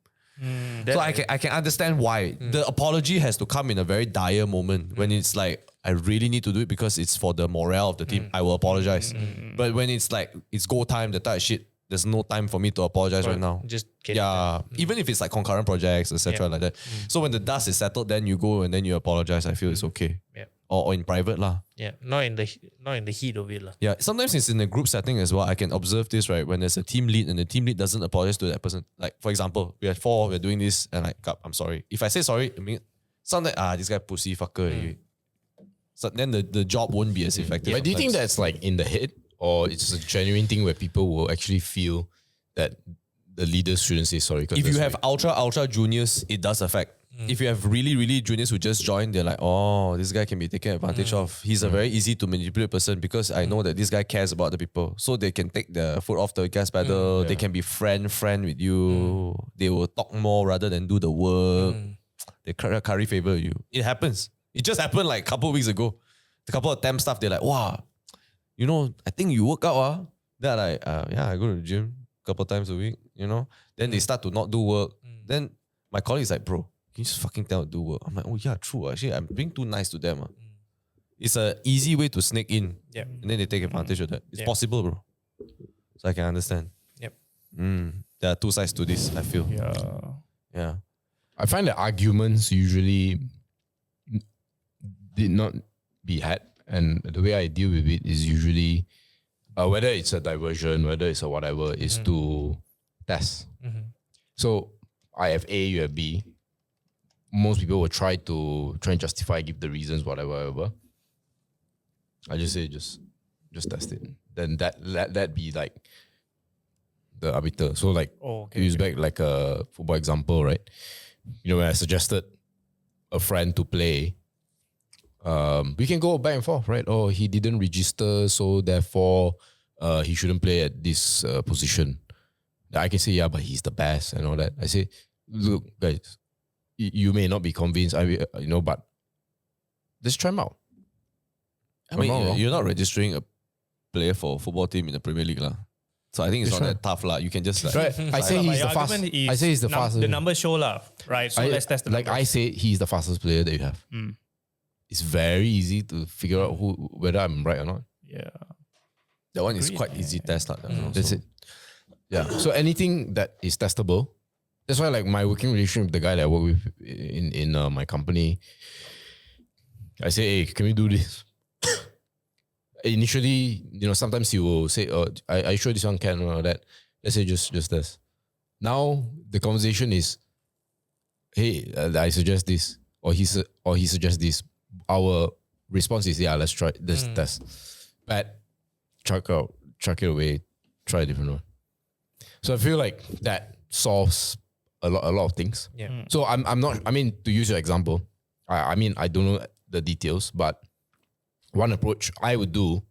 So I can understand why the apology has to come in a very dire moment when it's like I really need to do it because it's for the morale of the team. I will apologize. But when it's like it's go time, the type of shit, there's no time for me to apologize right now. Just get it done. Even if it's like concurrent projects, etc. like that. So when the dust is settled, then you go and then you apologize. I feel it's okay. Yeah. Or in private lah. Yeah. Not in the heat of it lah. Yeah. Sometimes it's in a group setting as well. I can observe this, right? When there's a team lead and the team lead doesn't apologize to that person. Like for example, we had 4, we're doing this, and like, I'm sorry. If I say sorry, I mean, sound like this guy pussy fucker. So then the job won't be as effective. But do you think that's like in the head, or it's a genuine thing where people will actually feel that the leaders shouldn't say sorry? If you have ultra juniors, it does affect. If you have really juniors who just joined, they're like, oh, this guy can be taken advantage of. He's a very easy to manipulate person because I know that this guy cares about the people. So they can take the foot off the gas pedal. They can be friend with you. They will talk more rather than do the work. They curry favor you. It happens. It just happened like a couple of weeks ago. A couple of temp stuff, they're like, wow, you know, I think you work out. They're like, yeah, I go to the gym a couple of times a week, you know. Then they start to not do work. Then my colleague's like, bro, can you just fucking tell them to do work? I'm like, oh yeah, true. Actually, I'm being too nice to them. It's an easy way to sneak in. Yep. And then they take advantage of that. It's possible, bro. So I can understand. Yep. There are two sides to this, I feel. Yeah. I find that arguments usually did not be had, and the way I deal with it is usually whether it's a diversion, whether it's a whatever, is to test. So I have A, you have B. Most people will try and justify, give the reasons, whatever. I just say just test it. Then that be like the arbiter. So like use back like a football example, right? You know, when I suggested a friend to play, we can go back and forth, right? Oh, he didn't register, so therefore he shouldn't play at this position. I can say, yeah, but he's the best and all that. I say, look, guys, you may not be convinced, but let's try him out. I mean, you're not registering a player for a football team in the Premier League lah. So I think it's not that tough lah. You can just like Right. I say But he's your the fast. argument is I say he's the fastest. The numbers show lah, right? So let's test the like numbers. I say he's the fastest player that you have. It's very easy to figure out whether I'm right or not. Yeah. that one is quite easy test lah. That's it. Yeah. So anything that is testable. That's why like my working relationship with the guy that I work with in my company, I say, hey, can we do this? Initially, sometimes he will say, oh, I sure this one can or that. Let's say just this. Now the conversation is, hey, I suggest this, or he suggests this. Our response is, yeah, let's try this test. But chuck it away, try a different one. So I feel like that solves a lot of things. Yeah. So I'm not. I mean, to use your example, I mean I don't know the details, but one approach I would do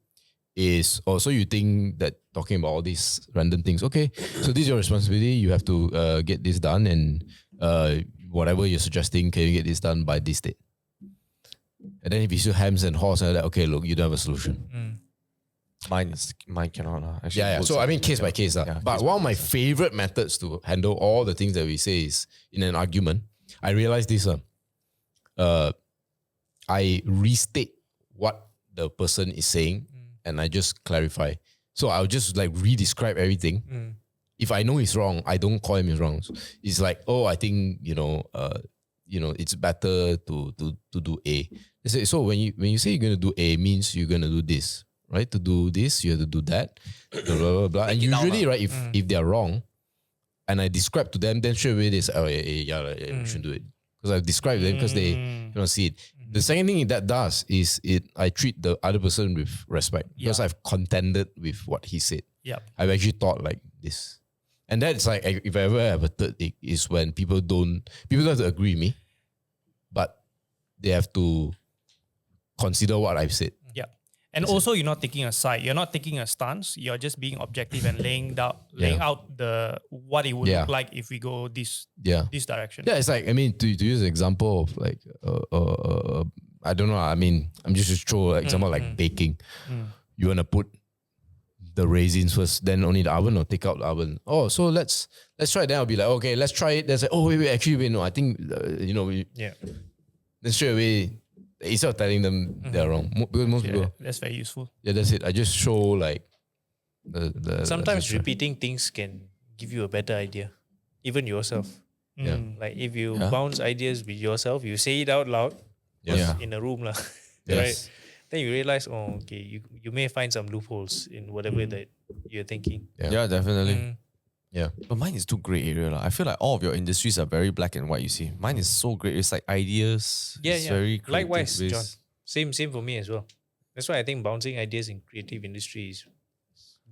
is, so you think that talking about all these random things, okay, so this is your responsibility. You have to get this done, and whatever you're suggesting, can you get this done by this date? And then if you still hams and haws and that, okay, look, you don't have a solution. Mine cannot. Actually, Yeah. So I mean, case by case. Yeah, but one of my favorite methods to handle all the things that we say is in an argument. I realized this. I restate what the person is saying and I just clarify. So I'll just like re-describe everything. If I know he's wrong, I don't call him he's wrong. It's like, oh, I think it's better to do A. So when you say you're gonna do A, means you're gonna do this. Right? To do this, you have to do that. Blah, blah, blah. And usually, right, if they're wrong, and I describe to them, then straight away they say, oh, yeah, we shouldn't do it. Because I've described them because they don't see it. The second thing that does is I treat the other person with respect. Because I've contended with what he said. Yeah. I've actually thought like this. And that's like, if I ever have a third ick, is when people don't have to agree with me, but they have to consider what I've said. Yeah. And also, you're not taking a side. You're not taking a stance. You're just being objective and laying out what it would look like if we go this direction. Yeah, it's like, I mean, to use an example of like, I don't know. I mean, I'm just throw an example like baking. You want to put the raisins first, then only the oven, or take out the oven. Oh, so let's try it. Then I'll be like, okay, let's try it. Then say, oh, wait, no, I think, then straight away, instead of telling them they're wrong, because most people. That's very useful. Yeah, that's it. I just show like sometimes repeating things can give you a better idea, even yourself. Yeah. Like if you bounce ideas with yourself, you say it out loud in a room, right? Then you realize, oh, okay, you may find some loopholes in whatever that you're thinking. Yeah, definitely. Yeah. But mine is too grey area. I feel like all of your industries are very black and white, you see. Mine is so great. It's like ideas. It's very creative Likewise, based. John. Same for me as well. That's why I think bouncing ideas in creative industry is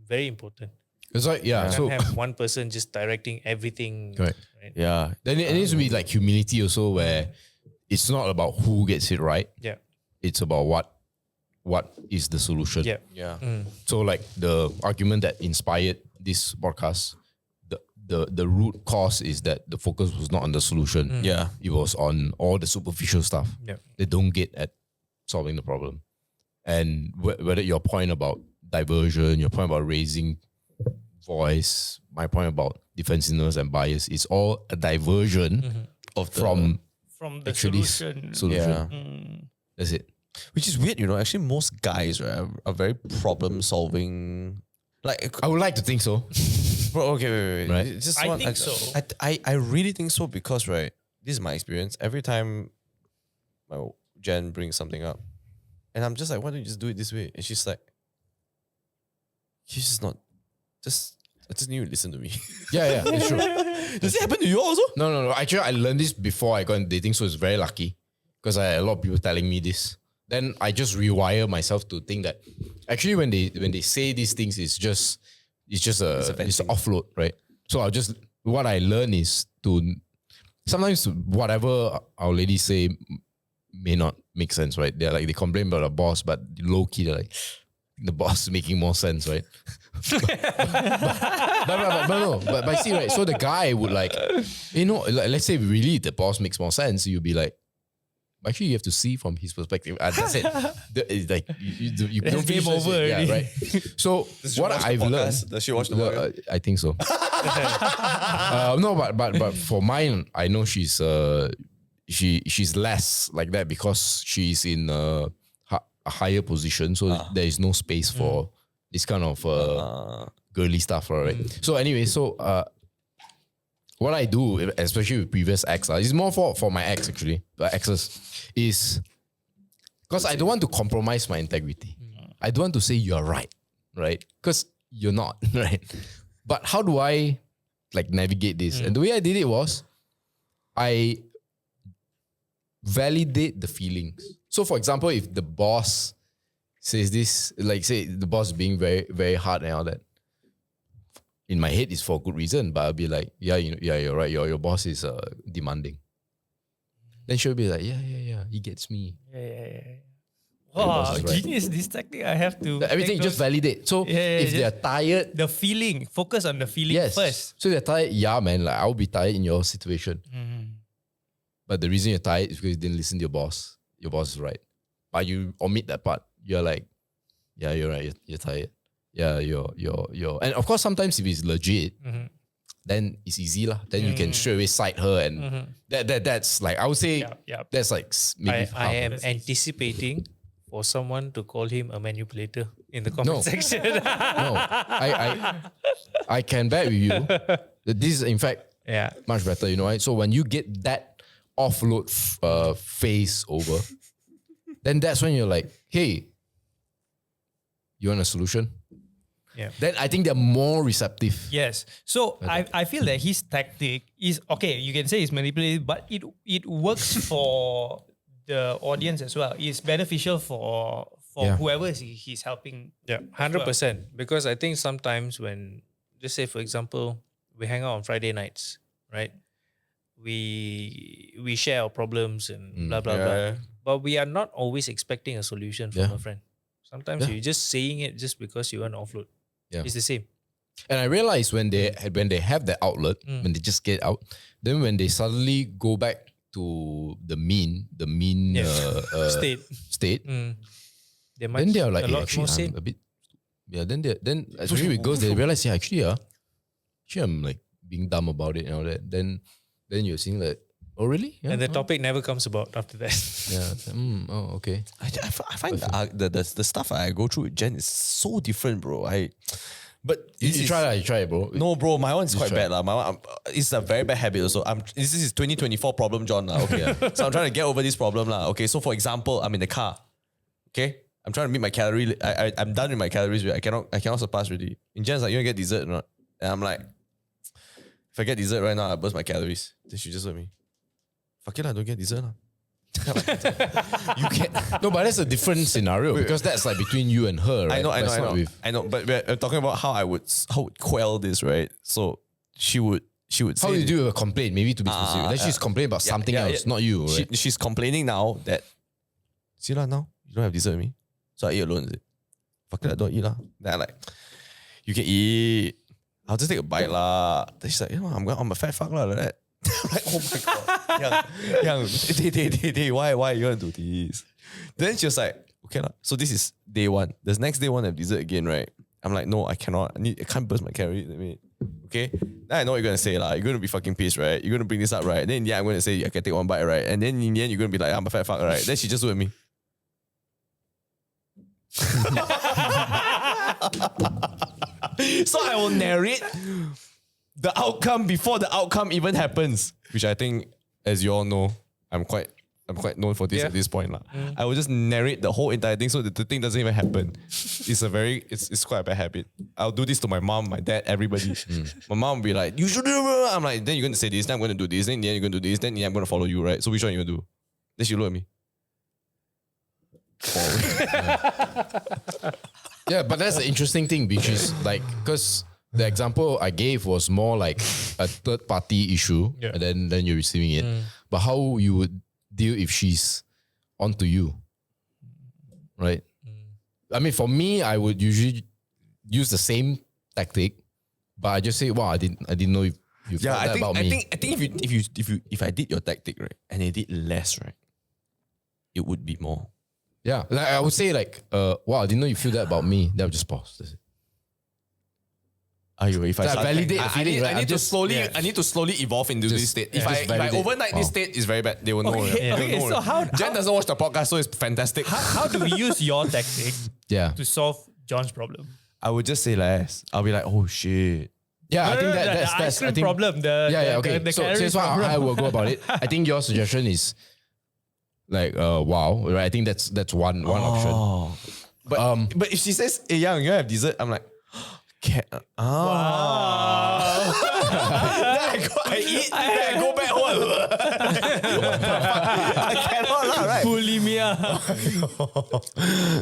very important. It's like, You so can't have one person just directing everything. correct. Right? Yeah. Then it needs to be like humility also, where it's not about who gets it right. Yeah. It's about what is the solution. Yeah. Yeah. So like the argument that inspired this podcast, the root cause is that the focus was not on the solution. Yeah. It was on all the superficial stuff. Yeah. They don't get at solving the problem. And whether your point about diversion, your point about raising voice, my point about defensiveness and bias, it's all a diversion from From the actually solution. Yeah. That's it. Which is weird, actually most guys, right, are very problem solving. Like, I would like to think so. bro, okay, wait. Right. Just I think so. I really think so because, right, this is my experience. Every time my Jen brings something up, and I'm just like, why don't you just do it this way? And she's like, I just need you to listen to me. Yeah, it's true. Does it happen to you also? No. Actually, I learned this before I got into dating, so it's very lucky because I had a lot of people telling me this. Then I just rewire myself to think that actually when they say these things, it's just an offload, right? So what I learn is to sometimes whatever our ladies say may not make sense, right? They complain about the boss, but low key they're like, the boss is making more sense, right? but see, right? So the guy would like, let's say really the boss makes more sense. You'd be like, Actually, you have to see from his perspective. That's it. It's like you don't game finish over it. Yeah, already. right. So what I've learned, Does she watch the podcast? I think so. No, but for mine, I know she's less like that because she's in a higher position, so there is no space for this kind of girly stuff, right? So anyway, what I do, especially with previous ex, is more for my ex actually, exes, is because I don't want to compromise my integrity. I don't want to say you're right? Because you're not, right? But how do I like navigate this? And the way I did it was, I validate the feelings. So for example, if the boss says this, like say the boss being very, very hard and all that, in my head it's for good reason, but I'll be like, you're right. Your boss is demanding. Then she'll be like, yeah, he gets me. Wow, right. genius! This technique I have to. Everything take just validate. So if they're tired, the feeling, focus on the feeling yes. first. So they're tired, yeah, man. Like I'll be tired in your situation. But the reason you're tired is because you didn't listen to your boss. Your boss is right. But you omit that part. You're like, yeah, you're right. You're tired. Yeah, you're. And of course, sometimes if it's legit, then it's easy lah. Then you can straight away cite her, and that's like I would say that's like maybe I am anticipating for someone to call him a manipulator in the comment section. No, I can bet with you that this is in fact much better. You know, right? So when you get that offload phase over, then that's when you're like, hey, you want a solution? Yeah. Then I think they're more receptive. Yes. So I feel that his tactic is okay. You can say it's manipulative, but it works for the audience as well. It's beneficial for whoever he's helping. Yeah, 100%. Because I think sometimes when, just say for example, we hang out on Friday nights, right? We share our problems and blah blah blah. But we are not always expecting a solution from a friend. Sometimes you're just saying it just because you want to offload. Yeah. It's the same. And I realize when they have the outlet, when they just get out, then when they suddenly go back to the mean state, they then they are like, a lot actually, more sane. I'm a bit. Yeah, then especially with girls, they realize, actually, I'm like being dumb about it and all that. Then you're seeing like, oh really? Yeah, and the topic never comes about after that. Yeah. Oh, okay. I find the stuff I go through with Jen is so different, bro. But You try it, bro. no, bro, my one's quite bad. My one, it's a very bad habit also. This is 2024 problem, John. Okay. So I'm trying to get over this problem. Okay. So for example, I'm in the car. Okay. I'm trying to meet my calorie. I'm done with my calories. I cannot surpass really. In Jen's like, you want to get dessert or not? And I'm like, if I get dessert right now, I burst my calories. Then she just let me. Fuck it, I don't get dessert. You can't. No, but that's a different scenario because that's like between you and her, right? I know. But we're talking about how I would quell this, right? So she would say. How do you do a complaint? Maybe to be specific. Then she's complaining about something else, not you, right? She's complaining now that, see lah, now you don't have dessert with me. So I eat alone, is it? Fuck it, I don't eat lah. Then I'm like, you can eat. I'll just take a bite lah. Then she's like, I'm a fat fuck lah, like that. I'm like, oh my god. Yang, why you want to do this? Then she was like, okay lah. So this is day one. The next day one I have dessert again, right? I'm like, no, I cannot. I can't burst my calories. Okay? Then I know what you're going to say lah. You're going to be fucking pissed, right? You're going to bring this up, right? Then in the end, I'm going to say, I can take one bite, right? And then in the end, you're going to be like, I'm a fat fuck, right? Then she just looked at me. So I will narrate the outcome before the outcome even happens, which I think, as you all know, I'm quite known for this at this point. I will just narrate the whole entire thing so that the thing doesn't even happen. It's quite a bad habit. I'll do this to my mom, my dad, everybody. My mom will be like, you should do it. I'm like, then you're going to say this, then I'm going to do this, then in the end you're going to do this, then in the end I'm going to follow you, right? So which one are you going to do? Then she look at me. Yeah, but that's the interesting thing, which is like, because the example I gave was more like a third party issue, and then you're receiving it. But how you would deal if she's onto you, right? I mean, for me, I would usually use the same tactic, but I just say, "Wow, I didn't know you felt that about me." I think if I did your tactic right, and it did less right, it would be more. Yeah, like I would say like, wow, I didn't know you feel that about me. Then I'll just pause. That's it. If I Like, start validate the I feeling, need, right? I need I'm to just- slowly, yeah. I need to slowly evolve into this state. If I validate. overnight this Wow. state is very bad, they will know. Okay, They'll okay, know. so how- Jen doesn't watch the podcast, so it's fantastic. How do we use your tactic Yeah. to solve John's problem? I would just say less. I'll be like, oh shit. Yeah, I think No, that's the ice I cream think, problem. okay. The So calories here's how problem. I will go about it. I think your suggestion is like wow, right? I think that's one option. Oh. But if she says, hey, Yang, you have dessert, I'm like, then I eat, then I go back home. I cannot lah, right? Bulimia.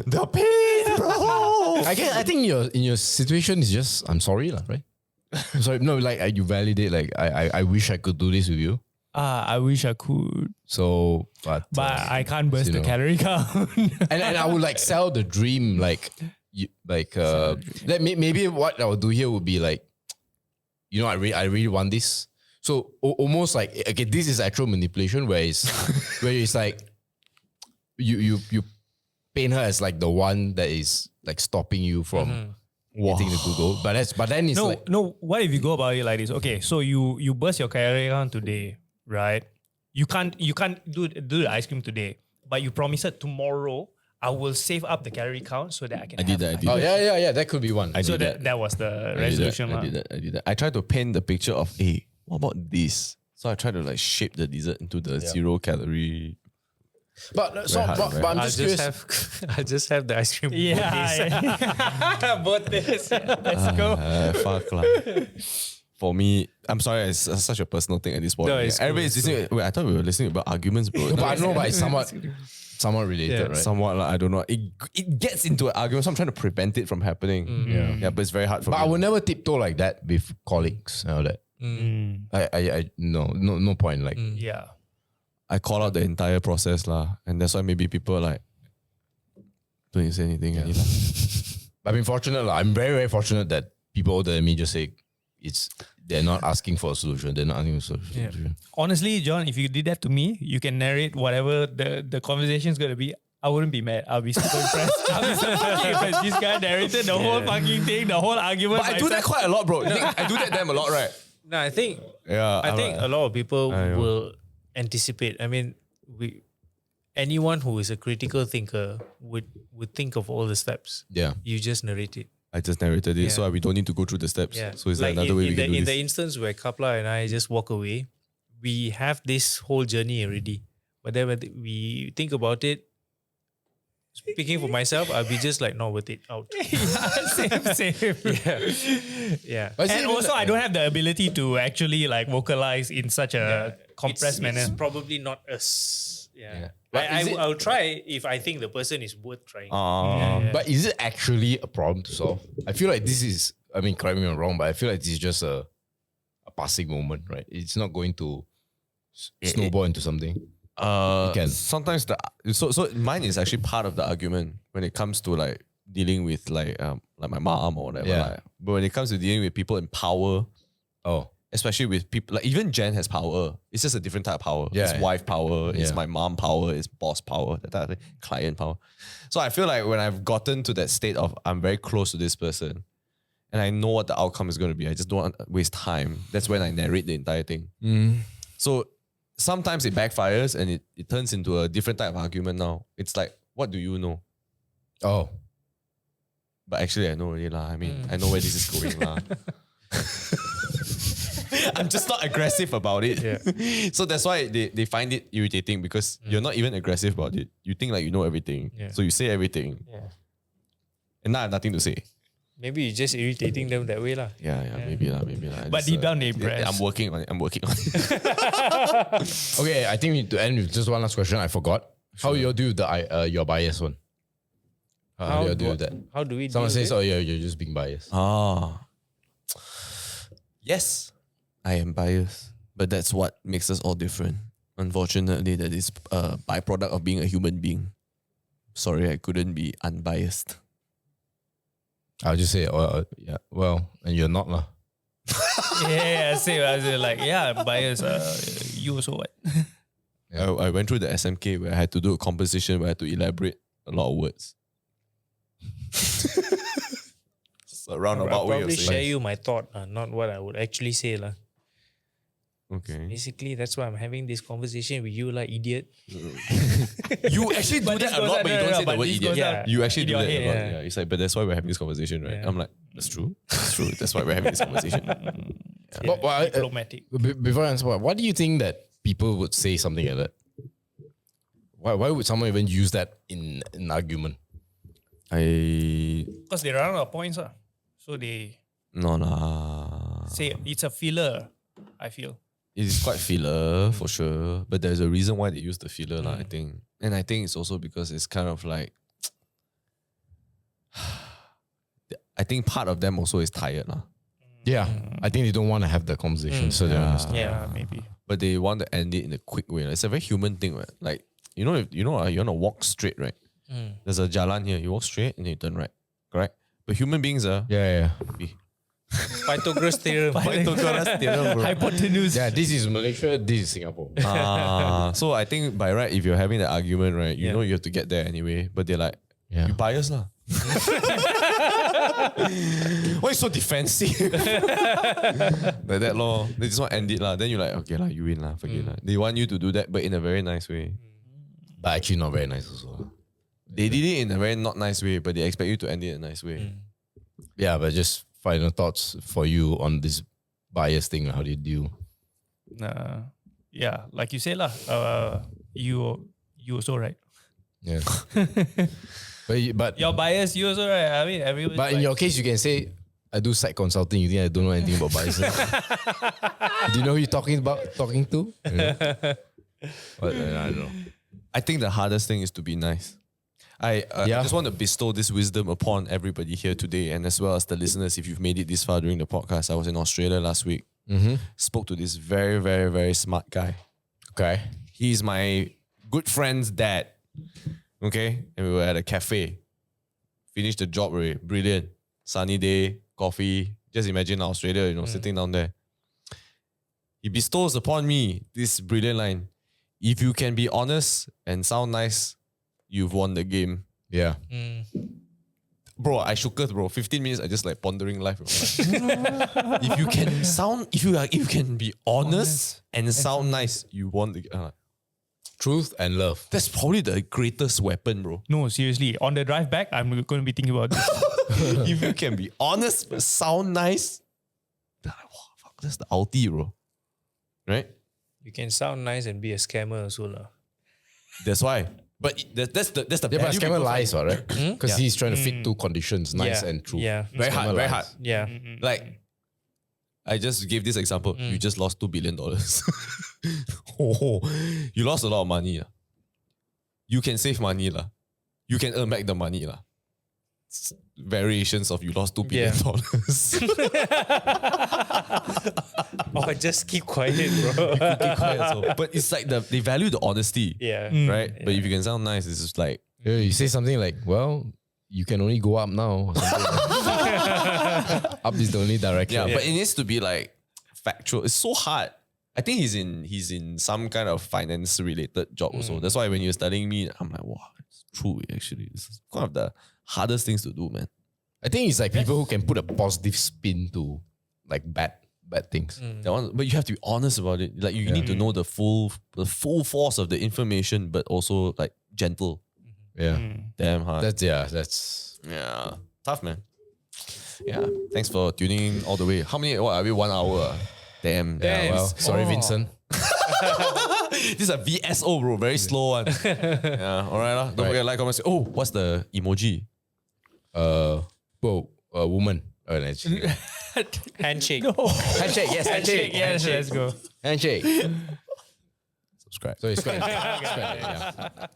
The pain, bro. I think in your situation is just I'm sorry lah, right? I'm sorry, no, like you validate like I wish I could do this with you. I wish I could, So, but I can't burst you the know. calorie count. and I would like sell the dream like maybe what I would do here would be like, you know, I really want this. So almost like okay, this is actual manipulation where it's like you paint her as like the one that is like stopping you from getting the good goal. But then it's like No. What if you go about it like this? Okay, so you burst your calorie count today, right? You can't do the ice cream today, but you promise it tomorrow. I will save up the calorie count so that I can. I did that. oh yeah, that could be one. So that was the resolution. I did that. I tried to paint the picture of, hey, what about this? So I tried to like shape the dessert into the 0 calorie. But I'm I'll just just curious. I'll just have the ice cream. Yeah. Both this. Let's go. Fuck lah. For me, I'm sorry, it's such a personal thing at this point. No, it's cool, Everybody's it's listening. Wait, I thought we were listening about arguments, bro. But I don't know, but it's somewhat related, right? Somewhat, like, I don't know. It gets into an argument, so I'm trying to prevent it from happening. Yeah, but it's very hard for But me. I would never tiptoe like that with colleagues and all that. I no point. Like Yeah. I call out the entire process lah, and that's why maybe people are like don't you say anything. Yeah. I've been fortunate. I'm very, very fortunate that people older than me just say they're not asking for a solution. They're not asking for a solution. Honestly, John, if you did that to me, you can narrate whatever the conversation is going to be. I wouldn't be mad. I'll be super impressed. I'll be super fucking impressed. This guy narrated the whole fucking thing, the whole argument. But I do that quite a lot, bro. I do that damn a lot, right? No, I think Yeah. I think a lot of people I know. will anticipate. I mean, anyone who is a critical thinker would think of all the steps. Yeah. You just narrate it. I just narrated it, so we don't need to go through the steps. Yeah. So is there like another way we can do in this? the instance where Kapla and I just walk away, we have this whole journey already. But then when we think about it, speaking for myself, I'll be just like, not worth it, out. Same. Yeah. But is it And even also, I don't have the ability to actually like vocalize in such a compressed manner. It's probably not us. Yeah. But is it- I'll try if I think the person is worth trying. But is it actually a problem to solve? I feel like this is, I mean, correct me if I'm wrong, but I feel like this is just a passing moment, right? It's not going to snowball into something. can. Sometimes so mine is actually part of the argument when it comes to like dealing with like my mom or whatever. Yeah. Like, but when it comes to dealing with people in power, especially with people like even Jen has power. It's just a different type of power. Yeah, It's yeah. wife power. It's Yeah. my mom power. It's boss power. That type of thing. Client power. So I feel like when I've gotten to that state of I'm very close to this person, and I know what the outcome is going to be. I just don't want to waste time. That's when I narrate the entire thing. So sometimes it backfires and it turns into a different type of argument now. It's like, what do you know? Oh. But actually, I know already lah. I mean, I know where this is going lah. I'm just not aggressive about it. So that's why they find it irritating because you're not even aggressive about it. You think like you know everything. Yeah. So you say everything. Yeah. And now I have nothing to say. Maybe you're just irritating them that way lah. Yeah, maybe lah. But deep down they impressed. I'm working on it. Okay, I think we need to end with just one last question. I forgot. How you all do with the your bias one? How do you all do with that? How do we Someone deal says, with oh yeah, you're just being biased. Yes, I am biased. But that's what makes us all different. Unfortunately, that is a byproduct of being a human being. Sorry, I couldn't be unbiased. I'll just say, yeah, well, and you're not lah. Yeah, same. I was like, yeah, bias. You also what? I went through the SMK where I had to do a composition where I had to elaborate a lot of words. It's a roundabout way of probably saying. share you my thought, not what I would actually say. Okay. Basically, that's why I'm having this conversation with you, idiot. You actually do that a lot, but you don't say the word idiot. Yeah. You actually do your that a head, lot. yeah. Yeah. It's like, but that's why we're having this conversation, right? Yeah. I'm like, that's true. That's true. That's why we're having this conversation. Diplomatic. Before I answer, what do you think that people would say something like that? Why would someone even use that in an argument? Because they run out of points. So they No lah. say it's a filler, I feel. It is quite filler for sure, but there's a reason why they use the filler lah, I think. And I think it's also because it's kind of like I think part of them also is tired lah. Yeah, I think they don't want to have the conversation, so they don't understand. Yeah, maybe. But they want to end it in a quick way. It's a very human thing, right? Like you want to walk straight, right? There's a jalan here. You walk straight and then you turn right, correct? But human beings are Yeah. Pythagoras theorem. Hypotenuse. Yeah, this is Malaysia, this is Singapore. so I think by right, if you're having the argument, right, you Yeah. know you have to get there anyway. But they're like, Yeah. you biased lah. Why you so defensive? Like that lor. They just want to end it lah. Then you're like, okay lah, you win lah, forget lah. They want you to do that, but in a very nice way. But actually not very nice also. They did it in a very not nice way, but they expect you to end it in a nice way. Yeah, but just final thoughts for you on this bias thing. How do you deal? Yeah, like you said lah. You also right. Yeah. but Your bias, you also right. I mean, everyone. But in your case, you can say, I do site consulting. You think I don't know anything about biases? Do you know who you're talking to? You know? But, I don't know. I think the hardest thing is to be nice. I just want to bestow this wisdom upon everybody here today, and as well as the listeners. If you've made it this far during the podcast, I was in Australia last week. Spoke to this very, very, very smart guy. Okay. He's my good friend's dad. Okay, and we were at a cafe. Finished the job already. Brilliant. Sunny day, coffee. Just imagine Australia, sitting down there. He bestows upon me this brilliant line. If you can be honest and sound nice, you've won the game. Yeah. Bro, I shook earth, bro. 15 minutes, I just like pondering life. Bro. If you can be honest and sound nice, you won the game. Truth and love. That's probably the greatest weapon, bro. No, seriously. On the drive back, I'm going to be thinking about this. If you can be honest but sound nice, wow, fuck, that's the ulti, bro. Right? You can sound nice and be a scammer also. That's why. But that's the Yeah, but value scammer people lies, find. right? Because he's trying to fit two conditions, nice Yeah. and true. Yeah. Very hard, Scammer very lies. hard. Yeah. Like, I just gave this example. You just lost $2 billion. You lost a lot of money. La. You can save money. La. You can earn back the money. La. Variations of you lost $2 billion. Or just keep quiet, bro. Keep quiet, so. But it's like they value the honesty. Yeah. Right? But if you can sound nice, it's just like, Yeah, you say something like, well, you can only go up now. Or something like that. Up is the only direction. yeah, but it needs to be like factual. It's so hard. I think he's in some kind of finance related job also. That's why when you're telling me, I'm like, wow, it's true actually. This is one of the hardest things to do, man. I think it's like people who can put a positive spin to like bad things. That one, but you have to be honest about it. Like you need to know the full force of the information, but also like gentle. Yeah. Damn hard. That's yeah, tough, man. Yeah, thanks for tuning in all the way. What are we, 1 hour? Damn. yeah. Well, sorry, Vincent. This is a VSO, bro. Very slow one. Yeah, all right. Don't forget to like, comment, say, oh, what's the emoji? Woman. Oh, actually. Handshake. Handshake, yes, handshake. Yes, let's go. Handshake. Subscribe. So it's quite, yeah.